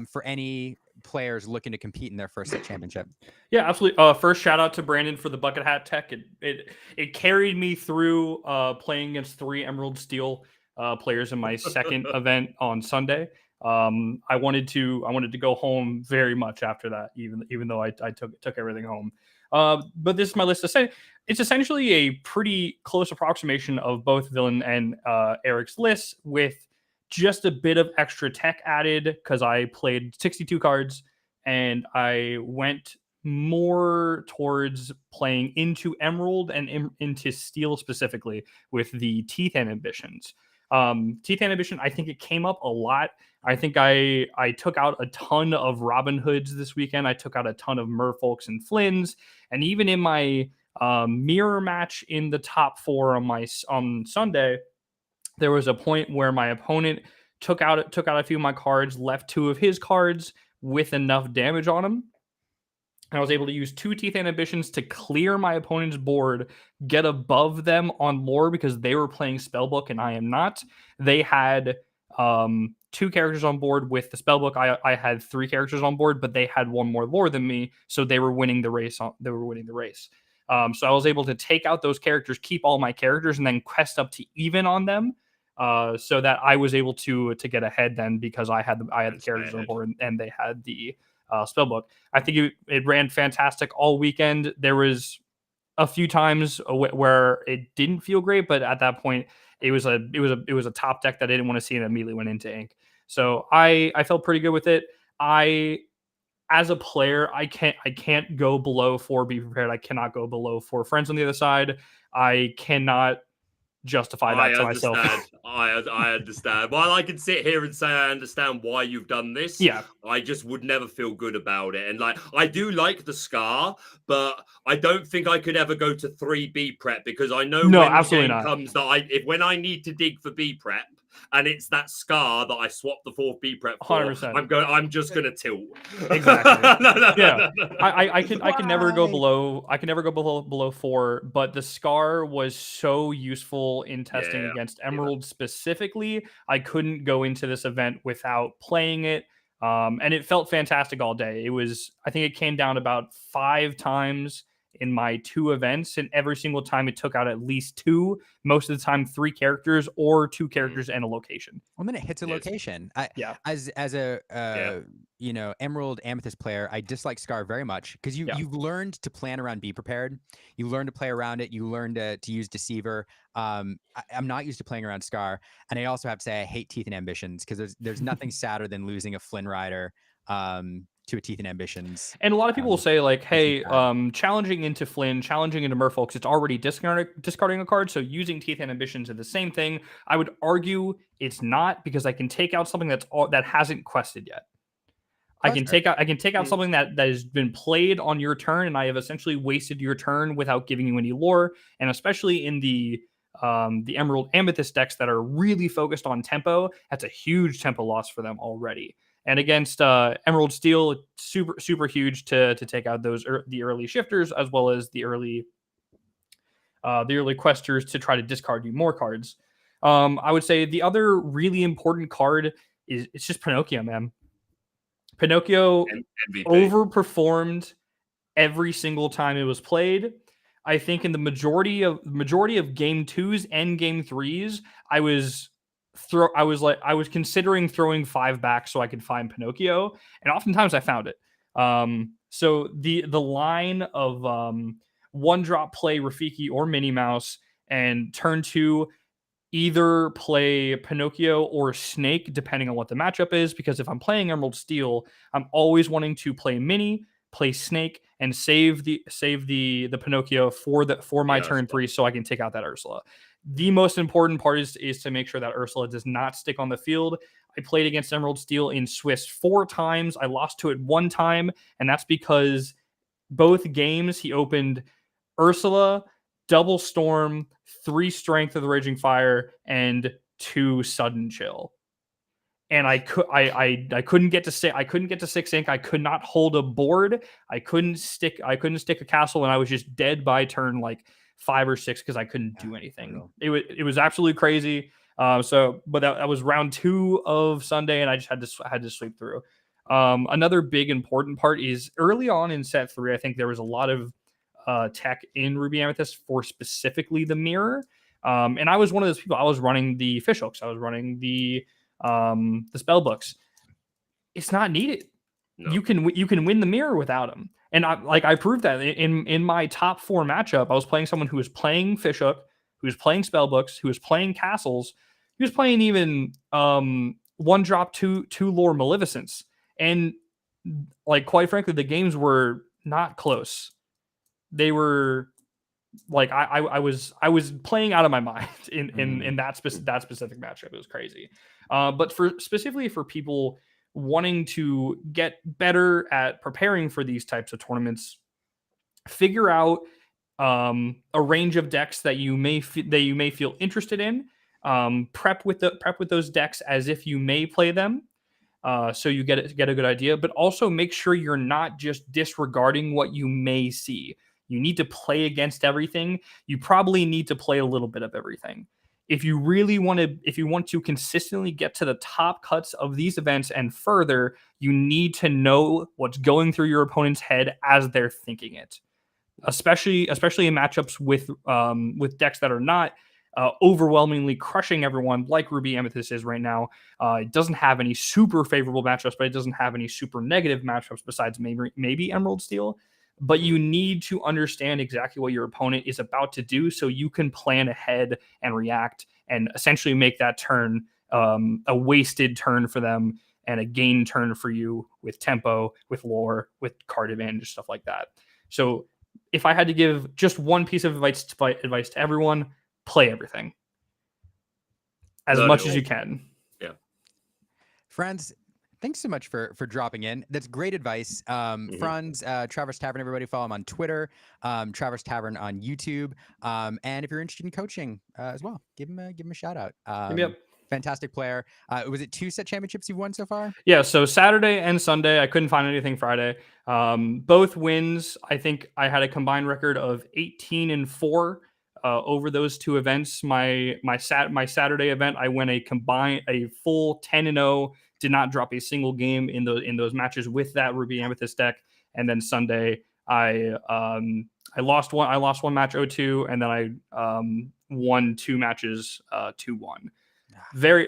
for any players looking to compete in their first set championship. Yeah, absolutely. First, shout out to Brandon for the bucket hat tech. It carried me through playing against 3 Emerald Steel players in my second event on Sunday. I wanted to go home very much after that, even though I took everything home. But this is my list. It's essentially a pretty close approximation of both Villain and Eric's lists, with just a bit of extra tech added because I played 62 cards and I went more towards playing into Emerald and into Steel specifically with the Teeth Ambitions. Teeth Ambition, I think it came up a lot. I think I took out a ton of Robin Hoods this weekend. I took out a ton of Merfolks and Flynns, and even in my mirror match in the top 4 on Sunday, there was a point where my opponent took out a few of my cards, left 2 of his cards with enough damage on him. And I was able to use 2 Teeth Ambitions to clear my opponent's board, get above them on lore because they were playing Spellbook and I am not. They had 2 characters on board with the Spellbook. I had 3 characters on board, but they had 1 more lore than me, so they were winning the race. So I was able to take out those characters, keep all my characters, and then quest up to even on them, so that I was able to get ahead then because I had the characters on board and they had the Spellbook. I think it ran fantastic all weekend. There was a few times where it didn't feel great, but at that point, it was a top deck that I didn't want to see and immediately went into ink. So I felt pretty good with it. As a player, I can't go below 4 Be Prepared. I cannot go below 4 Friends on the other side. I cannot justify that to myself. I understand. While I can sit here and say I understand why you've done this, Yeah. I just would never feel good about it. And like, I do like the Scar, but I don't think I could ever go to 3 B prep, because I know No, when the absolutely game not. comes that when I need to dig for B prep, and it's that Scar that I swap the 4th B prep for, 100%. I'm just gonna tilt. Exactly. No. I can never go below. I can never go below 4. But the Scar was so useful in testing against Emerald specifically. I couldn't go into this event without playing it, and it felt fantastic all day. It was. I think it came down about 5 times in my 2 events, and every single time it took out at least 2. Most of the time, 3 characters or 2 characters and a location. Well, then it hits a location. As a Emerald Amethyst player, I dislike Scar very much, because you've learned to plan around Be Prepared. You learn to play around it. You learn to use Deceiver. I'm not used to playing around Scar, and I also have to say I hate Teeth and Ambitions, because there's nothing sadder than losing a Flynn Rider to a Teeth and Ambitions. And a lot of people will say, like, hey, challenging into Flynn, challenging into Merfolk, it's already discarding a card, so using Teeth and Ambitions is the same thing. I would argue it's not, because I can take out something that hasn't quested yet. I can take out something that has been played on your turn, and I have essentially wasted your turn without giving you any lore. And especially in the Emerald Amethyst decks that are really focused on tempo, that's a huge tempo loss for them already. And against Emerald Steel, super huge to take out the early shifters, as well as the early questers to try to discard you more cards. I would say the other really important card it's just Pinocchio, man. Pinocchio MVP. Overperformed every single time it was played. I think in the majority of game 2s and game 3s, I was considering throwing 5 back so I could find Pinocchio, and oftentimes I found it. So the line of 1-drop play Rafiki or Minnie Mouse, and turn 2 either play Pinocchio or Snake, depending on what the matchup is. Because if I'm playing Emerald Steel, I'm always wanting to play Minnie, play Snake, and save the Pinocchio for my turn 3, so I can take out that Ursula. The most important part is to make sure that Ursula does not stick on the field. I played against Emerald Steel in Swiss 4 times. I lost to it 1 time, and that's because both games he opened Ursula, Double Storm, 3 Strength of the Raging Fire, and 2 Sudden Chill. And I couldn't get to 6 ink. I could not hold a board. I couldn't stick a castle, and I was just dead by turn like 5 or 6 because I couldn't do anything. It was absolutely crazy. But that was round 2 of Sunday, and I just had to sweep through. Another big important part is early on in set 3. I think there was a lot of tech in Ruby Amethyst for specifically the mirror. And I was one of those people. I was running the fish hooks. I was running the spell books. It's not needed. No. You can win the mirror without them. And I proved that in my top 4 matchup. I was playing someone who was playing Fishhook, who was playing spellbooks, who was playing castles, he was playing even 1-drop 2 lore Maleficence. And like, quite frankly, the games were not close. They were like I was playing out of my mind in that specific matchup. It was crazy. But specifically for people wanting to get better at preparing for these types of tournaments, figure out a range of decks that you may feel interested in. Prep with those decks as if you may play them, so you get a good idea. But also make sure you're not just disregarding what you may see. You need to play against everything. You probably need to play a little bit of everything. If you want to consistently get to the top cuts of these events and further, you need to know what's going through your opponent's head as they're thinking it. Especially in matchups with decks that are not overwhelmingly crushing everyone like Ruby Amethyst is right now. It doesn't have any super favorable matchups, but it doesn't have any super negative matchups besides maybe Emerald Steel. But you need to understand exactly what your opponent is about to do so you can plan ahead and react and essentially make that turn a wasted turn for them and a gain turn for you with tempo, with lore, with card advantage, stuff like that. So if I had to give just one piece of advice to everyone, play everything. as Learn much it as all. you can. Yeah. Franz, thanks so much for dropping in. That's great advice. Franz, Traverse Tavern, everybody follow him on Twitter, Traverse Tavern on YouTube. And if you're interested in coaching as well, give him a shout out. Yep. Fantastic player. Was it 2 set championships you've won so far? Yeah, so Saturday and Sunday, I couldn't find anything Friday. Both wins, I think I had a combined record of 18-4 over those 2 events. My Saturday event, I went a full 10-0. Did not drop a single game in those matches with that Ruby Amethyst deck. And then Sunday, I lost one match 0-2, and then I won 2 matches 2-1. This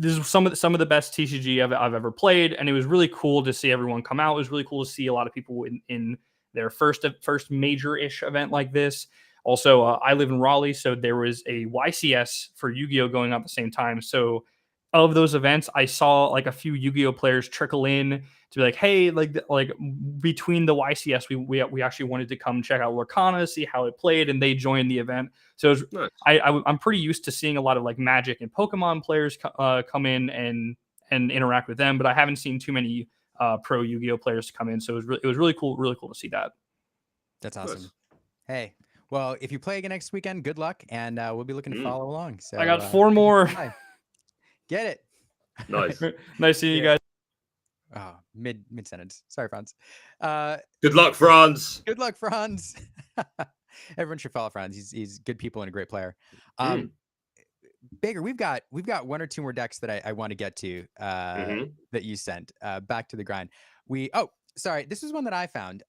is some of the best TCG I've ever played, and it was really cool to see everyone come out. It was really cool to see a lot of people in their first major-ish event like this. Also, I live in Raleigh, so there was a YCS for Yu-Gi-Oh going on at the same time. So of those events, I saw like a few Yu-Gi-Oh players trickle in to be like, hey, like between the YCS, we actually wanted to come check out Lorcana, see how it played, and they joined the event. So it was, Nice. I'm pretty used to seeing a lot of like Magic and Pokemon players come in and interact with them, but I haven't seen too many pro Yu-Gi-Oh players come in. So it was really cool to see that. That's awesome. Nice. Hey, well, if you play again next weekend, good luck, and we'll be looking to follow along. So I got 4 more. Get it. Nice. Nice seeing you guys. Oh, mid sentence. Sorry, Franz. Good luck, Franz. Good luck, Franz. Everyone should follow Franz. He's good people and a great player. Baker, we've got 1 or 2 more decks that I want to get to that you sent. Back to the grind. Sorry, this is one that I found.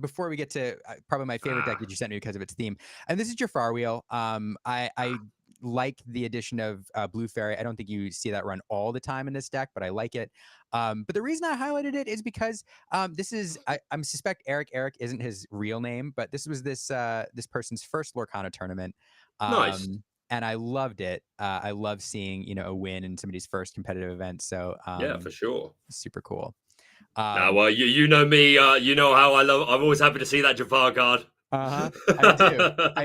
Before we get to probably my favorite deck that you sent me because of its theme, and this is Jafar Wheel. I like the addition of Blue Fairy. I don't think you see that run all the time in this deck, but I like it. But the reason I highlighted it is because this is I suspect Eric isn't his real name, but this was this person's first Lorcana tournament. Nice. And I loved it. I love seeing a win in somebody's first competitive event. So Yeah, for sure. super cool. Well, you know me. You know how I'm always happy to see that Jafar card. I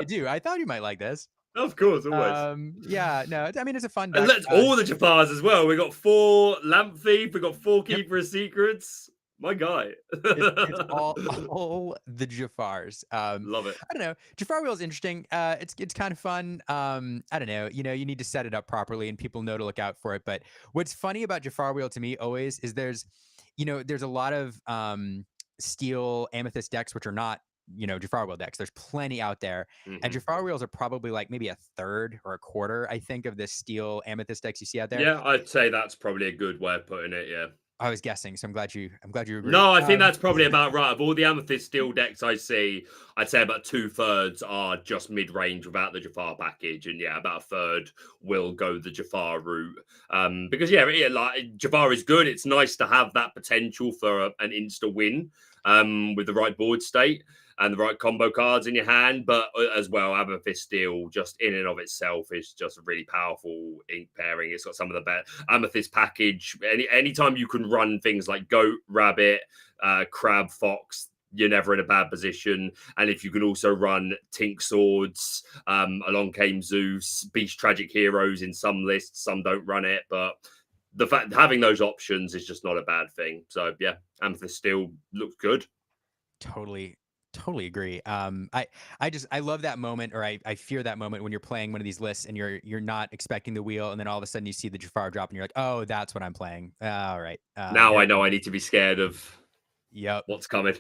do. I thought you might like this. Of course, always. Yeah, no, I mean it's a fun And deck. let's all the Jafars as well. We got 4 Lamp Thief. We got 4 Keeper of Secrets. My guy. It's all the Jafars. Love it. I don't know. Jafar Wheel is interesting. It's kind of fun. I don't know. You need to set it up properly and people know to look out for it. But what's funny about Jafar Wheel to me always is there's a lot of steel Amethyst decks which are not Jafar Wheel decks. There's plenty out there, and Jafar Wheels are probably like maybe a third or a quarter, I think, of the steel Amethyst decks you see out there. Yeah, I'd say that's probably a good way of putting it. Yeah. I was guessing, so I'm glad you agree. No, I think that's probably about right. Of all the Amethyst steel decks I see, I'd say about 2/3 are just mid-range without the Jafar package, and yeah, about a third will go the Jafar route. Because like Jafar is good. It's nice to have that potential for an insta win with the right board state and the right combo cards in your hand, but as well, Amethyst Steel, just in and of itself, is just a really powerful ink pairing. It's got some of the best Amethyst package. Anytime you can run things like Goat, Rabbit, Crab, Fox, you're never in a bad position. And if you can also run Tink Swords, Along Came Zeus, Beast Tragic Heroes in some lists, some don't run it, but the fact having those options is just not a bad thing. So yeah, Amethyst Steel looks good. Totally agree. I love that moment, or I fear that moment when you're playing one of these lists and you're not expecting the wheel, and then all of a sudden you see the Jafar drop and you're like, oh, that's what I'm playing. All right. Now I know I need to be scared of what's coming.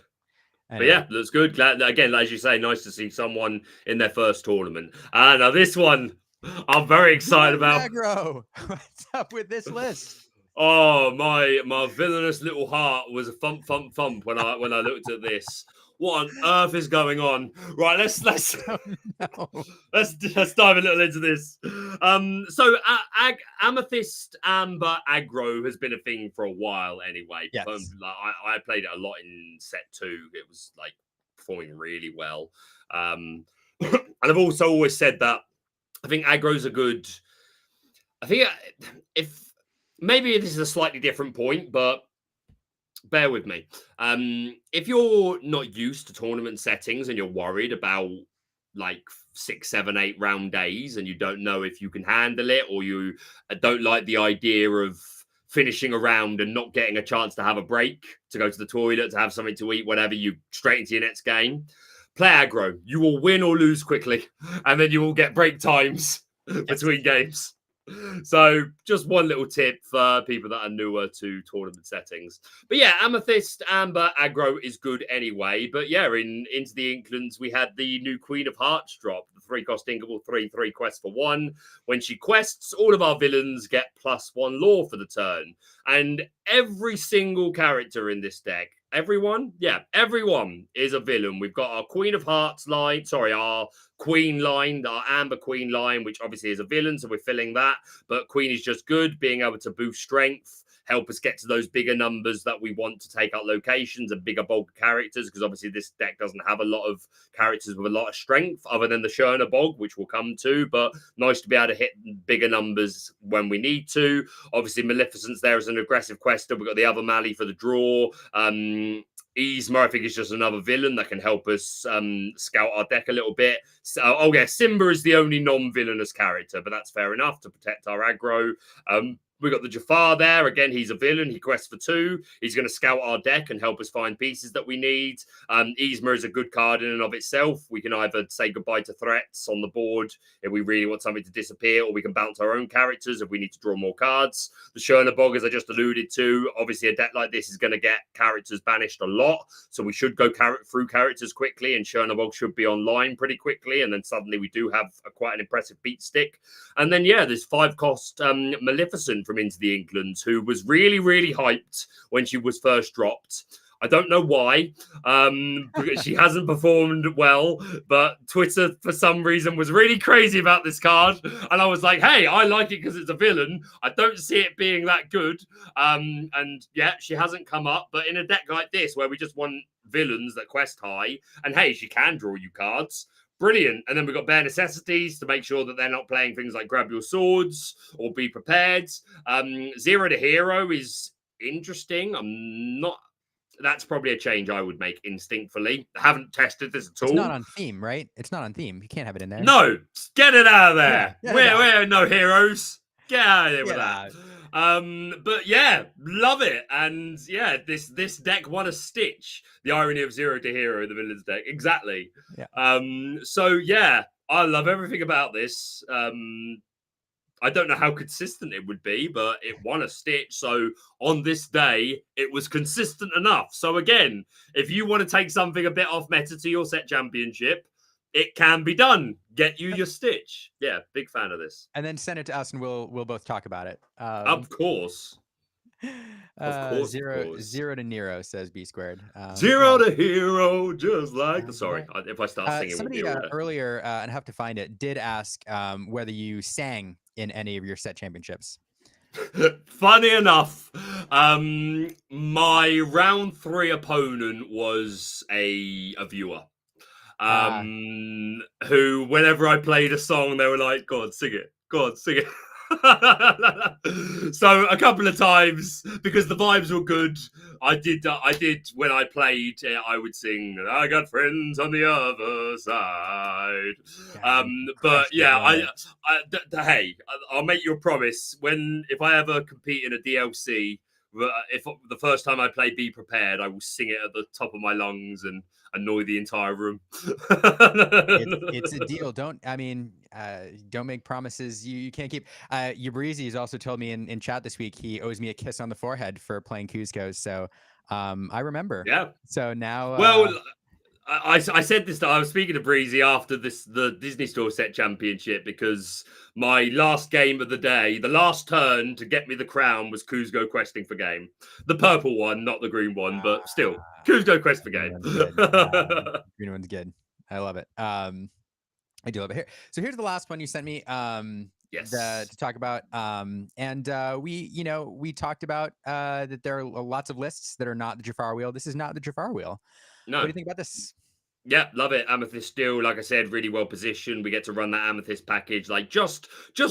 But yeah, that's good. Glad again, as you say, nice to see someone in their first tournament. Now this one I'm very excited about. Aggro. What's up with this list? Oh, my villainous little heart was a thump when I looked at this. What on earth is going on? Right, let's let's dive a little into this. So Amethyst Amber Aggro has been a thing for a while anyway. Yes. I played it a lot in set 2. It was like performing really well. And I've also always said that I think Aggro's a good. I think if maybe this is a slightly different point, but bear with me. If you're not used to tournament settings and you're worried about like 6, 7, 8 round days and you don't know if you can handle it, or you don't like the idea of finishing a round and not getting a chance to have a break, to go to the toilet, to have something to eat, whatever, you straight into your next game. Play aggro. You will win or lose quickly, and then you will get break times between games. So just one little tip for people that are newer to tournament settings. But yeah, Amethyst, Amber, Aggro is good anyway. But yeah, into the Inklands, we had the new Queen of Hearts drop, the 3-cost inkable, 3/3 quest for 1. When she quests, all of our villains get +1 lore for the turn. And every single character in this deck, everyone is a villain. We've got our Queen of Hearts line, our Queen line, our Amber Queen line, which obviously is a villain, so we're filling that. But Queen is just good, being able to boost strength, help us get to those bigger numbers that we want to take out locations and bigger bulk characters, because obviously this deck doesn't have a lot of characters with a lot of strength other than the Sherna Bog, which we'll come to, but nice to be able to hit bigger numbers when we need to. Obviously Maleficent's there as an aggressive quester. We've got the other Mally for the draw. Yzma, I think, is just another villain that can help us scout our deck a little bit. So, Simba is the only non-villainous character, but that's fair enough to protect our aggro. We've got the Jafar there. Again, he's a villain. He quests for 2. He's going to scout our deck and help us find pieces that we need. Yzma is a good card in and of itself. We can either say goodbye to threats on the board if we really want something to disappear, or we can bounce our own characters if we need to draw more cards. The Sherna Bog, as I just alluded to, obviously a deck like this is going to get characters banished a lot, so we should go through characters quickly, and Sherna Bog should be online pretty quickly, and then suddenly we do have quite an impressive beat stick. And then, yeah, there's 5-cost Maleficent from Into the Inklands, who was really, really hyped when she was first dropped. I don't know why, because she hasn't performed well, but Twitter, for some reason, was really crazy about this card. And I was like, hey, I like it because it's a villain. I don't see it being that good. And yeah, she hasn't come up. But in a deck like this, where we just want villains that quest high, and hey, she can draw you cards. Brilliant. And then we've got bare necessities to make sure that they're not playing things like grab your swords or be prepared. Zero to hero is interesting. That's probably a change I would make instinctively. I haven't tested this at all. It's not on theme, right? It's not on theme. You can't have it in there. No, get it out of there. Yeah, we're no heroes. Get out of there with Yeah. that. But yeah, love it. And yeah, this deck won a stitch. The irony of Zero to Hero in the villains deck. Exactly. Yeah. So yeah, I love everything about this. I don't know how consistent it would be, but it won a stitch. So on this day, it was consistent enough. So again, if you want to take something a bit off meta to your set championship, it can be done. Get you your stitch. Yeah, big fan of this. And then send it to us, and we'll both talk about it. Of course. Zero to Nero, says B squared. Zero to hero, just like sorry, if I start singing, somebody earlier, and I have to find it, did ask whether you sang in any of your set championships. Funny enough, my round 3 opponent was a viewer. Who, whenever I played a song, they were like, God, sing it. God, sing it. So a couple of times, because the vibes were good, I did when I played, I would sing I got friends on the other side. But yeah, hey, I'll make you a promise, if I ever compete in a DLC, if the first time I play Be Prepared, I will sing it at the top of my lungs and annoy the entire room. It's a deal. Don't make promises you can't keep. Yabrizi has also told me in chat this week he owes me a kiss on the forehead for playing Kuzco. So I remember. Yeah. So now I said this. I was speaking to Breezy after the Disney Store Set Championship, because my last game of the day, the last turn to get me the crown, was Kuzco questing for game. The purple one, not the green one, but still, Kuzco quest for game. Green one's good. I love it. I do love it. Here. So here's the last one you sent me. Yes. To talk about. And we talked about that there are lots of lists that are not the Jafar wheel. This is not the Jafar wheel. No. What do you think about this? Yeah, love it. Amethyst still, like I said, really well positioned. We get to run that Amethyst package. Like just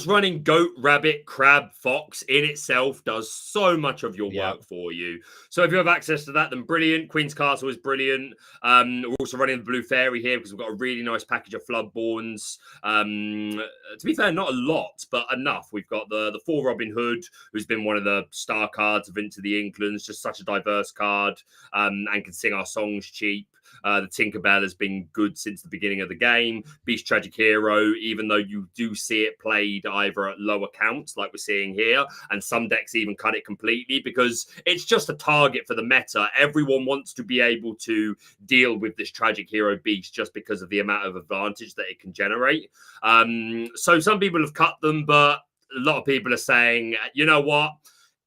running goat, rabbit, crab, fox in itself does so much of your Yep. work for you. So if you have access to that, then brilliant. Queen's Castle is brilliant. We're also running the Blue Fairy here because we've got a really nice package of Floodborns. To be fair, not a lot, but enough. We've got the 4 Robin Hood, who's been one of the star cards of Into the Inklands, just such a diverse card, and can sing our songs cheap. The Tinkerbell has been good since the beginning of the game. Beast Tragic Hero, even though you do see it played either at lower counts, like we're seeing here, and some decks even cut it completely because it's just a target for the meta. Everyone wants to be able to deal with this Tragic Hero Beast just because of the amount of advantage that it can generate. So some people have cut them, but a lot of people are saying, you know what?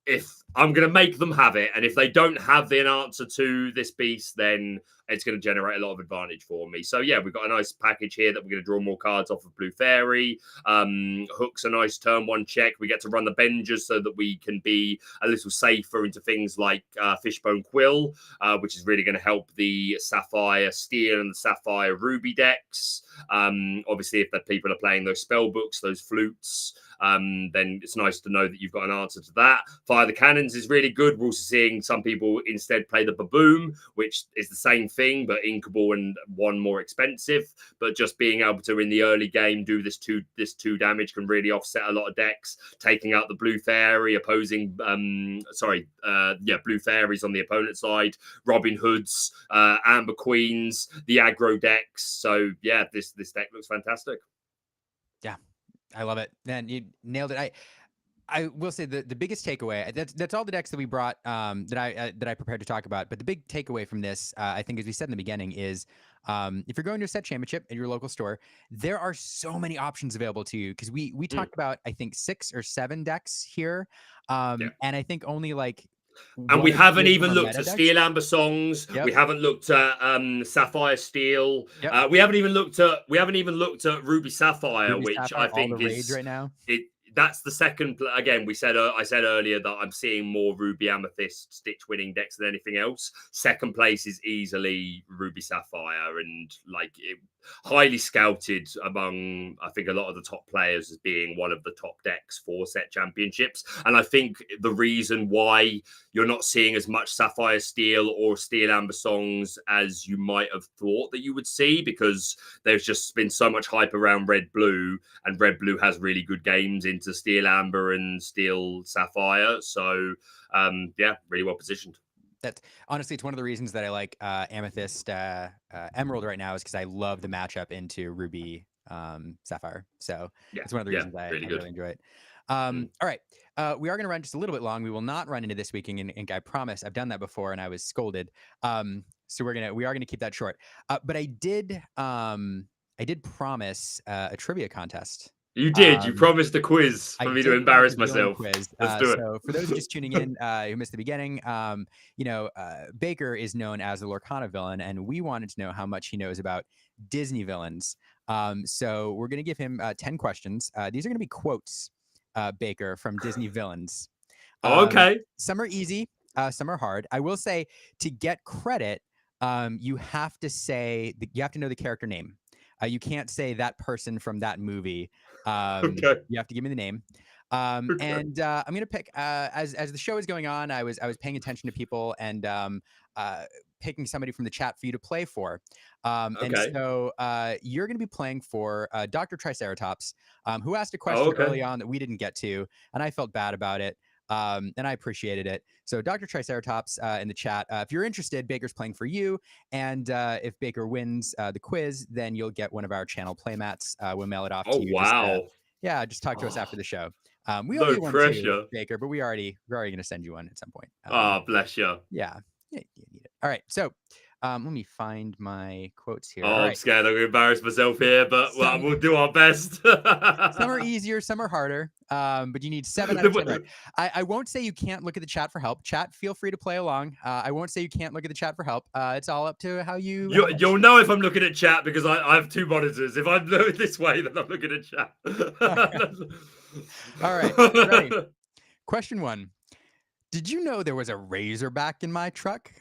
If I'm going to make them have it, and if they don't have the answer to this beast, then it's going to generate a lot of advantage for me. So yeah, we've got a nice package here that we're going to draw more cards off of Blue Fairy. Hook's a nice turn 1 check. We get to run the Bengers so that we can be a little safer into things like Fishbone Quill, which is really going to help the Sapphire Steel and the Sapphire Ruby decks. Obviously, if the people are playing those spell books, those flutes, then it's nice to know that you've got an answer to that. Fire the Cannons is really good. We're also seeing some people instead play the Baboom, which is the same thing, but inkable and 1 more expensive. But just being able to, in the early game, do this two damage can really offset a lot of decks. Taking out the Blue Fairy, opposing, Blue Fairies on the opponent's side, Robin Hoods, Amber Queens, the aggro decks. So yeah, this deck looks fantastic. Yeah, I love it. Man, you nailed it. I will say the biggest takeaway, that's all the decks that we brought that I prepared to talk about. But the big takeaway from this, I think, as we said in the beginning, is if you're going to a set championship at your local store, there are so many options available to you because we talked about, I think, 6 or 7 decks here, and I think only like. And we haven't even looked at at Steel Amber Songs. Yep. We haven't looked at Sapphire Steel. Yep. We haven't even looked at Ruby Sapphire, which Sapphire, I think all the is rage right now. That's the second. Again, I said earlier that I'm seeing more Ruby Amethyst Stitch winning decks than anything else. Second place is easily Ruby Sapphire, and highly scouted among, I think, a lot of the top players as being one of the top decks for set championships. And I think the reason why you're not seeing as much Sapphire Steel or Steel Amber Songs as you might have thought that you would see, because there's just been so much hype around Red Blue, and Red Blue has really good games into Steel Amber and Steel Sapphire. So really well positioned. That's honestly, it's one of the reasons that I like Amethyst Emerald right now, is because I love the matchup into Ruby Sapphire. So it's one of the reasons I really enjoy it. All right, we are going to run just a little bit long. We will not run into this week in ink. I promise. I've done that before and I was scolded. So we are gonna keep that short. But I did promise a trivia contest. You did. You promised a quiz for me to embarrass myself. Quiz. Let's do it. So for those just tuning in who missed the beginning, Baker is known as the Lorcana Villain, and we wanted to know how much he knows about Disney villains. So we're going to give him 10 questions. These are going to be quotes, Baker, from Disney villains. Okay. Some are easy, some are hard. I will say, to get credit, you have to know the character name. You can't say that person from that movie. Okay. You have to give me the name. And I'm gonna pick as the show is going on. I was paying attention to people and picking somebody from the chat for you to play for. And so you're gonna be playing for Dr. Triceratops, who asked a question early on that we didn't get to, and I felt bad about it. And I appreciated it. So Dr. Triceratops in the chat, if you're interested, Baker's playing for you. And if Baker wins the quiz, then you'll get one of our channel playmats. We'll mail it off to you. Wow. Just talk to us after the show. We no owe you one pressure. too, Baker, but we're already going to send you one at some point. Bless you. Yeah, you need it. All right, so let me find my quotes here. I'm scared I'm going to embarrass myself here, but we'll do our best. Some are easier, some are harder, but you need 7 out of 10 right. I won't say you can't look at the chat for help. Chat, feel free to play along. I won't say you can't look at the chat for help. It's all up to how you'll know if I'm looking at chat, because I have 2 monitors. If I'm looking this way, then I'm looking at chat. All right. Ready. Question 1. Did you know there was a Razorback in my truck?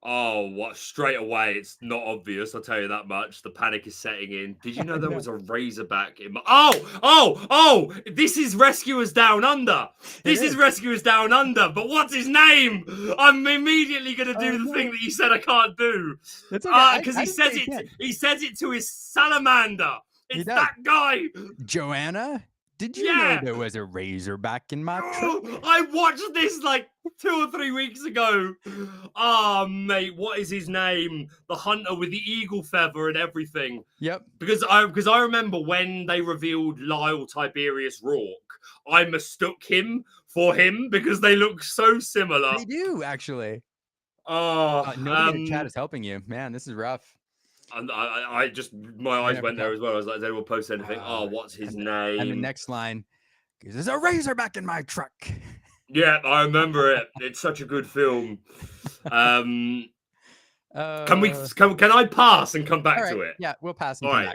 Oh, what? Straight away, it's not obvious. I'll tell you that much. The panic is setting in. Did you know there was a Razorback in my... Oh! This is Rescuers Down Under. This is Rescuers Down Under. But what's his name? I'm immediately going to do the thing that you said I can't do. That's okay. Because he says it. He says it to his salamander. It's that guy. Joanna, did you know there was a Razorback in my truck? I watched this like 2 or 3 weeks ago. Oh, mate, what is his name? The hunter with the eagle feather and everything. Yep. Because I remember when they revealed Lyle Tiberius Rourke, I mistook him for him because they look so similar. They do, actually. Oh, nobody in the chat is helping you. Man, this is rough. And I just, my eyes went there as well. I was like, they will post anything. What's his name? And the next line, there's a Razorback in my truck. Yeah, I remember it. It's such a good film. Can I pass and come back to it? Yeah, we'll pass. All right.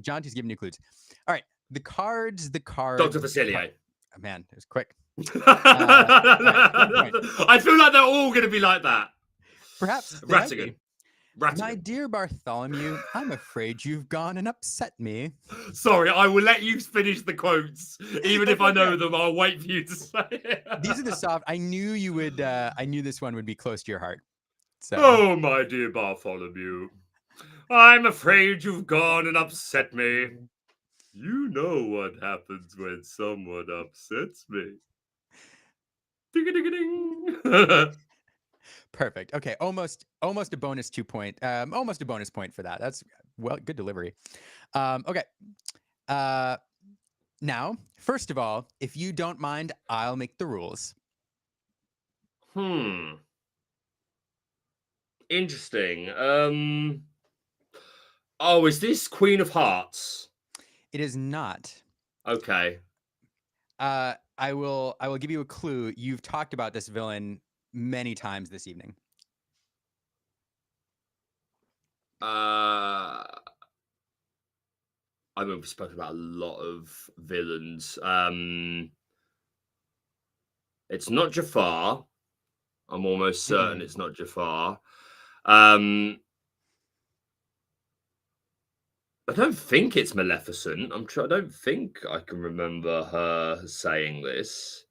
Jonty's giving you clues. All right, the cards. Dr. Facilier. Oh, man, it was quick. I feel like they're all going to be like that. Perhaps. Rattigan. My dear Bartholomew, I'm afraid you've gone and upset me. Sorry, I will let you finish the quotes, even if I know them. I'll wait for you to say it. These are the soft. I knew you would. I knew this one would be close to your heart. So. Oh, my dear Bartholomew, I'm afraid you've gone and upset me. You know what happens when someone upsets me. Ding-a-ding-a-ding. Perfect. Okay, almost a bonus 2 point. Almost a bonus point for that. That's good delivery. Okay. Now, first of all, if you don't mind, I'll make the rules. Interesting. Is this Queen of Hearts? It is not. Okay. I will give you a clue. You've talked about this villain many times this evening. I mean, we've spoken about a lot of villains. It's not Jafar. I'm almost certain it's not Jafar. I don't think it's Maleficent. I don't think I can remember her saying this.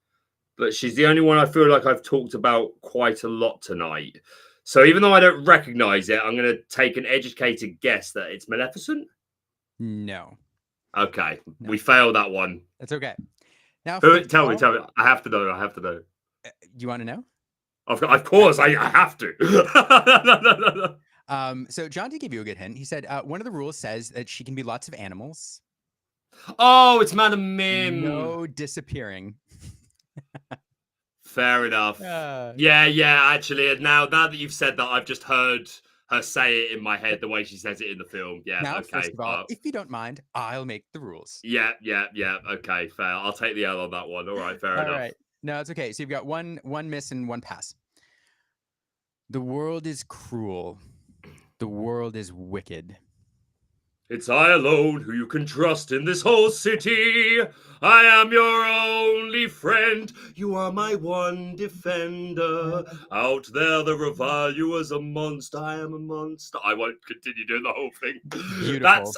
But she's the only one I feel like I've talked about quite a lot tonight. So even though I don't recognize it, I'm going to take an educated guess that it's Maleficent. No. Okay. No. We failed that one. That's okay. Now, tell me. I have to know. You want to know? Of course, I have to. So John did give you a good hint. He said one of the rules says that she can be lots of animals. Oh, it's Madam Mim. No disappearing. Fair enough. Yeah. Actually, now that you've said that, I've just heard her say it in my head the way she says it in the film. Yeah. Now, okay. First of all, if you don't mind, I'll make the rules. Yeah. Okay, fair. I'll take the L on that one. All right, fair enough. All right. No, it's okay. So you've got one miss and one pass. The world is cruel. The world is wicked. It's I alone who you can trust in this whole city. I am your only friend. You are my one defender. Out there they revile you as a monster. I am a monster. I won't continue doing the whole thing. Beautiful. That's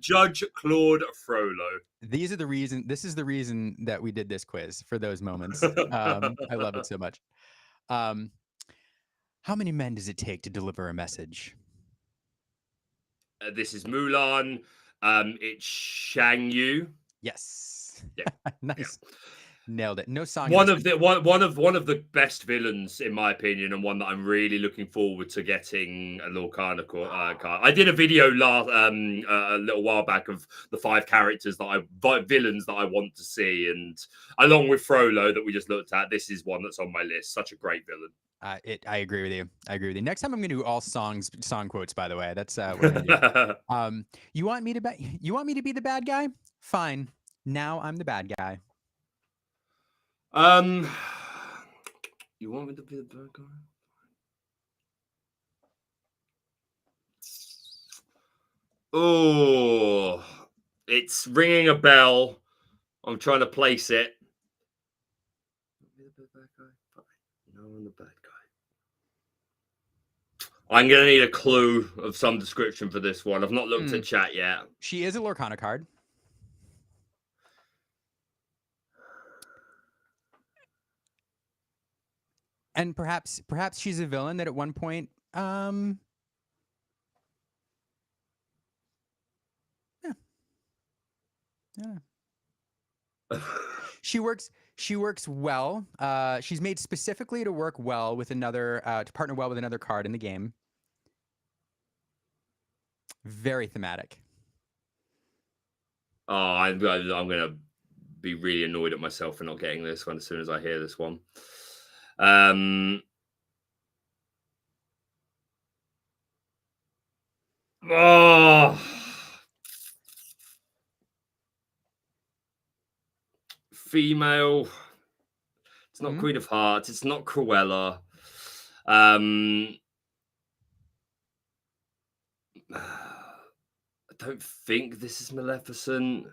Judge Claude Frollo. This is the reason that we did this quiz, for those moments. I love it so much. How many men does it take to deliver a message? This is Mulan. It's Shang Yu. Yes. Yeah. Nice. Yeah. Nailed it. No song. One of the best villains, in my opinion, and one that I'm really looking forward to getting a Lorcana card. I did a video a little while back of the 5 villains that I want to see, and along with Frollo that we just looked at, this is one that's on my list. Such a great villain. I agree with you. Next time I'm going to do all song quotes, by the way. That's what I'm gonna do. You want me to be the bad guy? Fine. Now I'm the bad guy. You want me to be the bad guy? Oh, it's ringing a bell. I'm trying to place it. No, I'm the bad guy. I'm going to need a clue of some description for this one. I've not looked at chat yet. She is a Lorcana card. And perhaps she's a villain that at one point, yeah. She works well. She's made specifically to work well with another, to partner well with another card in the game. Very thematic. Oh, I'm going to be really annoyed at myself for not getting this one as soon as I hear this one. Oh, female. It's not Queen of Hearts. It's not Cruella. I don't think this is Maleficent.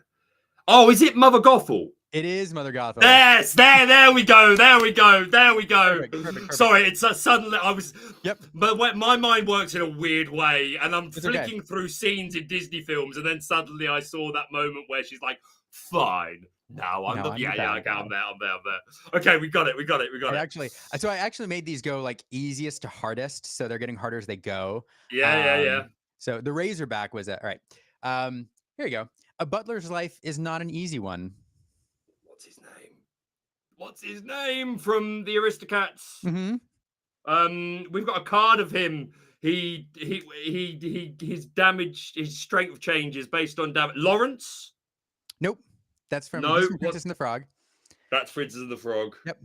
Oh, is it Mother Gothel? It is Mother Gothel. Yes, there we go. Perfect. Sorry, it's suddenly I was. Yep. But my mind works in a weird way, and I'm It's flicking through scenes in Disney films, and then suddenly I saw that moment where she's like, "Fine, now I'm okay, I'm there. Okay, we got it. I actually made these go like easiest to hardest, so they're getting harder as they go. Yeah. So the Razorback was that. All right. Here you go. A butler's life is not an easy one. What's his name from the Aristocats? Mm-hmm. We've got a card of him. His strength changes based on damage. Lawrence? Nope. That's from Princess and the Frog. That's Princess and the Frog. Yep.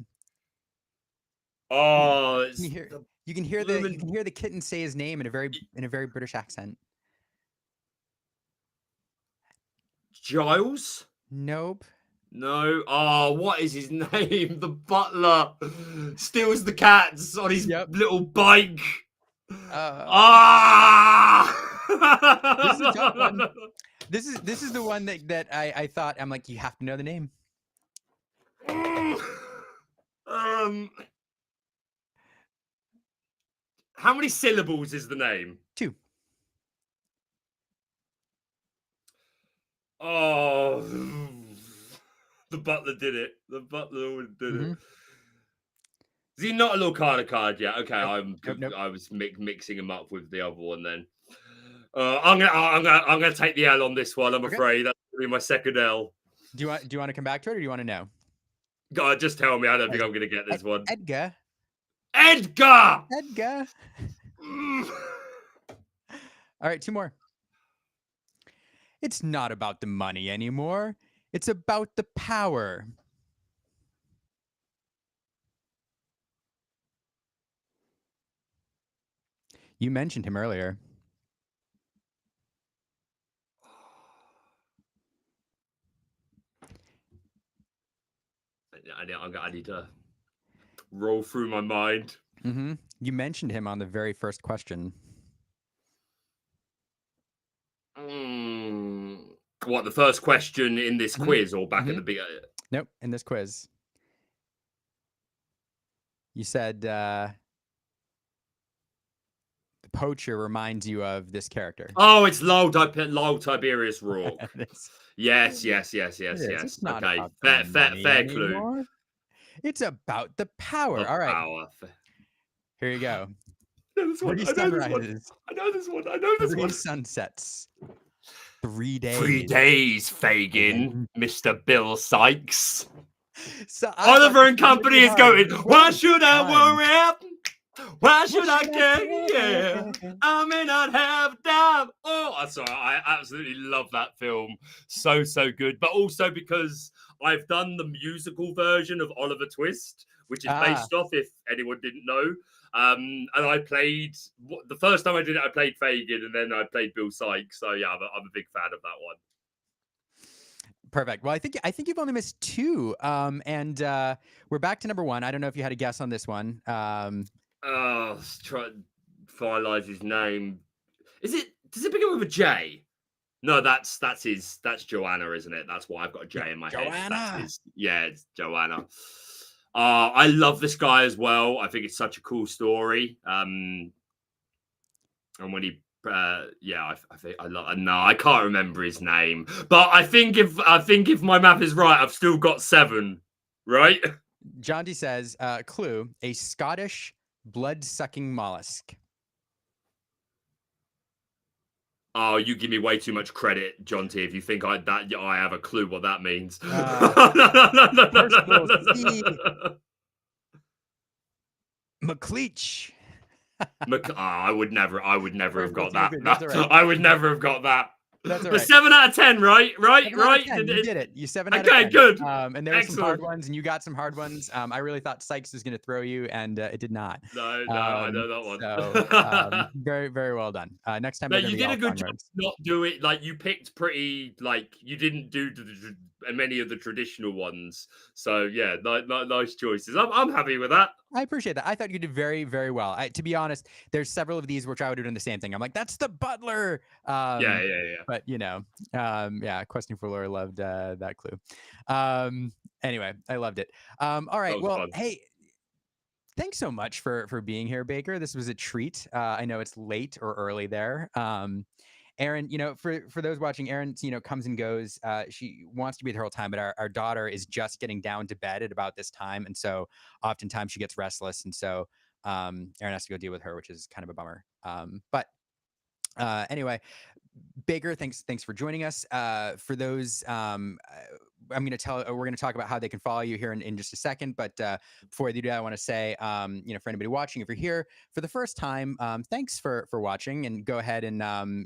Oh, you can hear the kitten say his name in a very British accent. Giles? Nope. No. Oh, what is his name? The butler steals the cats on his little bike. This is a tough one. This is the one that I thought, I'm like, you have to know the name. How many syllables is the name? 2. Oh, the butler did it. The butler did it. Is he not a Lorcana card yet? Okay, Nope. I was mixing him up with the other one then. I'm gonna take the L on this one. I'm afraid that's gonna be my second L. Do you want to come back to it, or do you want to know? God, just tell me. I don't think I'm gonna get this one. Edgar. All right, 2 more. It's not about the money anymore. It's about the power. You mentioned him earlier. I need to roll through my mind. You mentioned him on the very first question. What, the first question in this quiz or back at the beginning? Nope, in this quiz. You said the poacher reminds you of this character. Oh, it's Lol Tiberius Rourke. Yes. It's not okay, about fair clue. It's about the power. All right. Power. Here you go. I know this one. 3 sunsets. 3 days. 3 days, Fagin, Mr. Bill Sykes. So Oliver and Company is going, why should I worry? Why should I care? Yeah, I may not have time. Oh, sorry, I absolutely love that film. So good. But also because I've done the musical version of Oliver Twist, which is based off, if anyone didn't know. And I played, the first time I did it, I played Fagin, and then I played Bill Sykes. So yeah, I'm a big fan of that one. Perfect. Well, I think you've only missed 2. And we're back to number 1. I don't know if you had a guess on this one. Let's try and finalize his name. Does it begin with a J? No, that's Joanna, isn't it? That's why I've got a J in my head. It's Joanna. I love this guy as well. I think it's such a cool story. And when he, yeah, I think no, I can't remember his name, but I think if my math is right, I've still got 7, right? John D says, clue, a Scottish blood-sucking mollusk. Oh, you give me way too much credit, John T. If you think I have a clue what that means. McLeach. I would never have got that. That's all right. I would never have got that. That's all But right. 7 out of 10, right? 7 out of 10. You did it. You 7 out of 10. Okay, good. And there were some hard Excellent. ones, and you got some hard ones. I really thought Sykes was going to throw you, and it did not. No, I know that one. So, very, very well done. Next time, No, they're gonna you be did all a good fun job. words. Not do it like you picked pretty like you didn't do many of the traditional ones. So yeah, nice choices. I'm happy with that. I appreciate that. I thought you did very, very well. To be honest, there's several of these which I would have done the same thing. I'm like, that's the butler. Yeah. But yeah, Questing for Lore loved that clue. Anyway, I loved it. All right. Well, fun. Hey, thanks so much for being here, Baker. This was a treat. I know it's late or early there. Aaron, for those watching, Aaron, comes and goes. She wants to be there the whole time, but our daughter is just getting down to bed at about this time. And so oftentimes she gets restless. And so Aaron has to go deal with her, which is kind of a bummer. But anyway, Baker, thanks for joining us. For those, we're going to talk about how they can follow you here in just a second. But before I do that, I want to say, for anybody watching, if you're here for the first time, thanks for watching, and go ahead and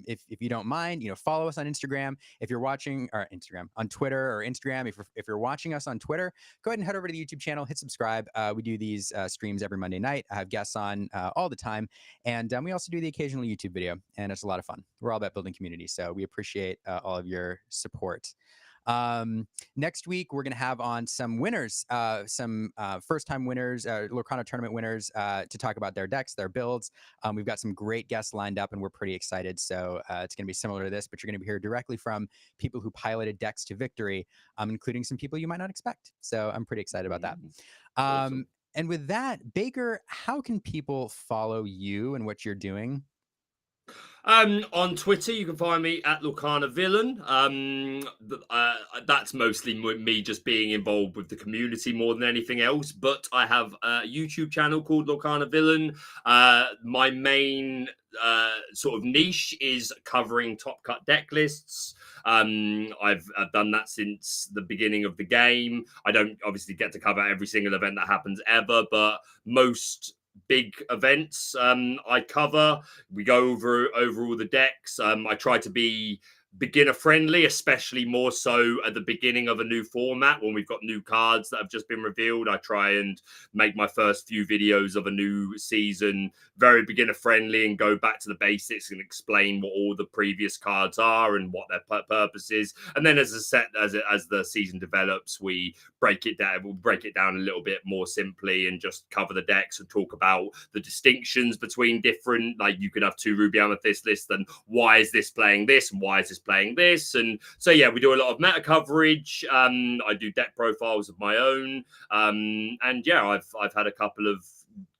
if you don't mind, follow us on Instagram. If you're watching on Twitter or Instagram, if you're watching us on Twitter, go ahead and head over to the YouTube channel, hit subscribe. We do these streams every Monday night. I have guests on all the time. And we also do the occasional YouTube video, and it's a lot of fun. We're all about building community, so we appreciate all of your support. Next week, we're going to have on some winners, some first-time winners, Lorcana tournament winners, to talk about their decks, their builds. We've got some great guests lined up, and we're pretty excited. So it's going to be similar to this, but you're going to hear directly from people who piloted decks to victory, including some people you might not expect. So I'm pretty excited about that. Awesome. And with that, Baker, how can people follow you and what you're doing? On Twitter, you can find me at Lorcana Villain. That's mostly me just being involved with the community more than anything else. But I have a YouTube channel called Lorcana Villain. My main sort of niche is covering top cut deck lists. I've done that since the beginning of the game. I don't obviously get to cover every single event that happens ever, but most big events I cover. We go over all the decks. I try to be beginner friendly, especially more so at the beginning of a new format when we've got new cards that have just been revealed. I try and make my first few videos of a new season very beginner friendly and go back to the basics and explain what all the previous cards are and what their purpose is. And then as the season develops, we break it down. We'll break it down a little bit more simply and just cover the decks and talk about the distinctions between different, like you could have 2 Ruby Amethyst lists, and why is this playing this and why is this playing this. And so yeah, we do a lot of meta coverage. I do deck profiles of my own, and yeah, I've had a couple of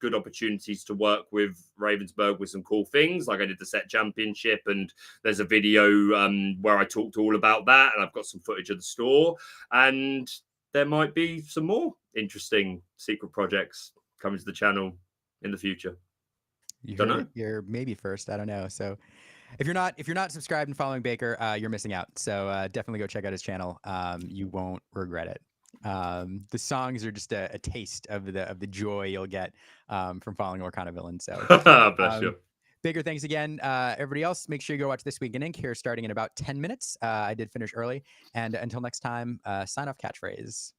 good opportunities to work with Ravensburg with some cool things, like I did the set championship, and there's a video where I talked all about that, and I've got some footage of the store, and there might be some more interesting secret projects coming to the channel in the future. You're maybe first. I don't know. So if you're not subscribed and following Baker, you're missing out. So definitely go check out his channel. You won't regret it. The songs are just a taste of the joy you'll get from following Lorcana Villain. So bless you. Baker, thanks again. Everybody else, make sure you go watch This Week in Ink here starting in about 10 minutes. I did finish early. And until next time, sign off catchphrase.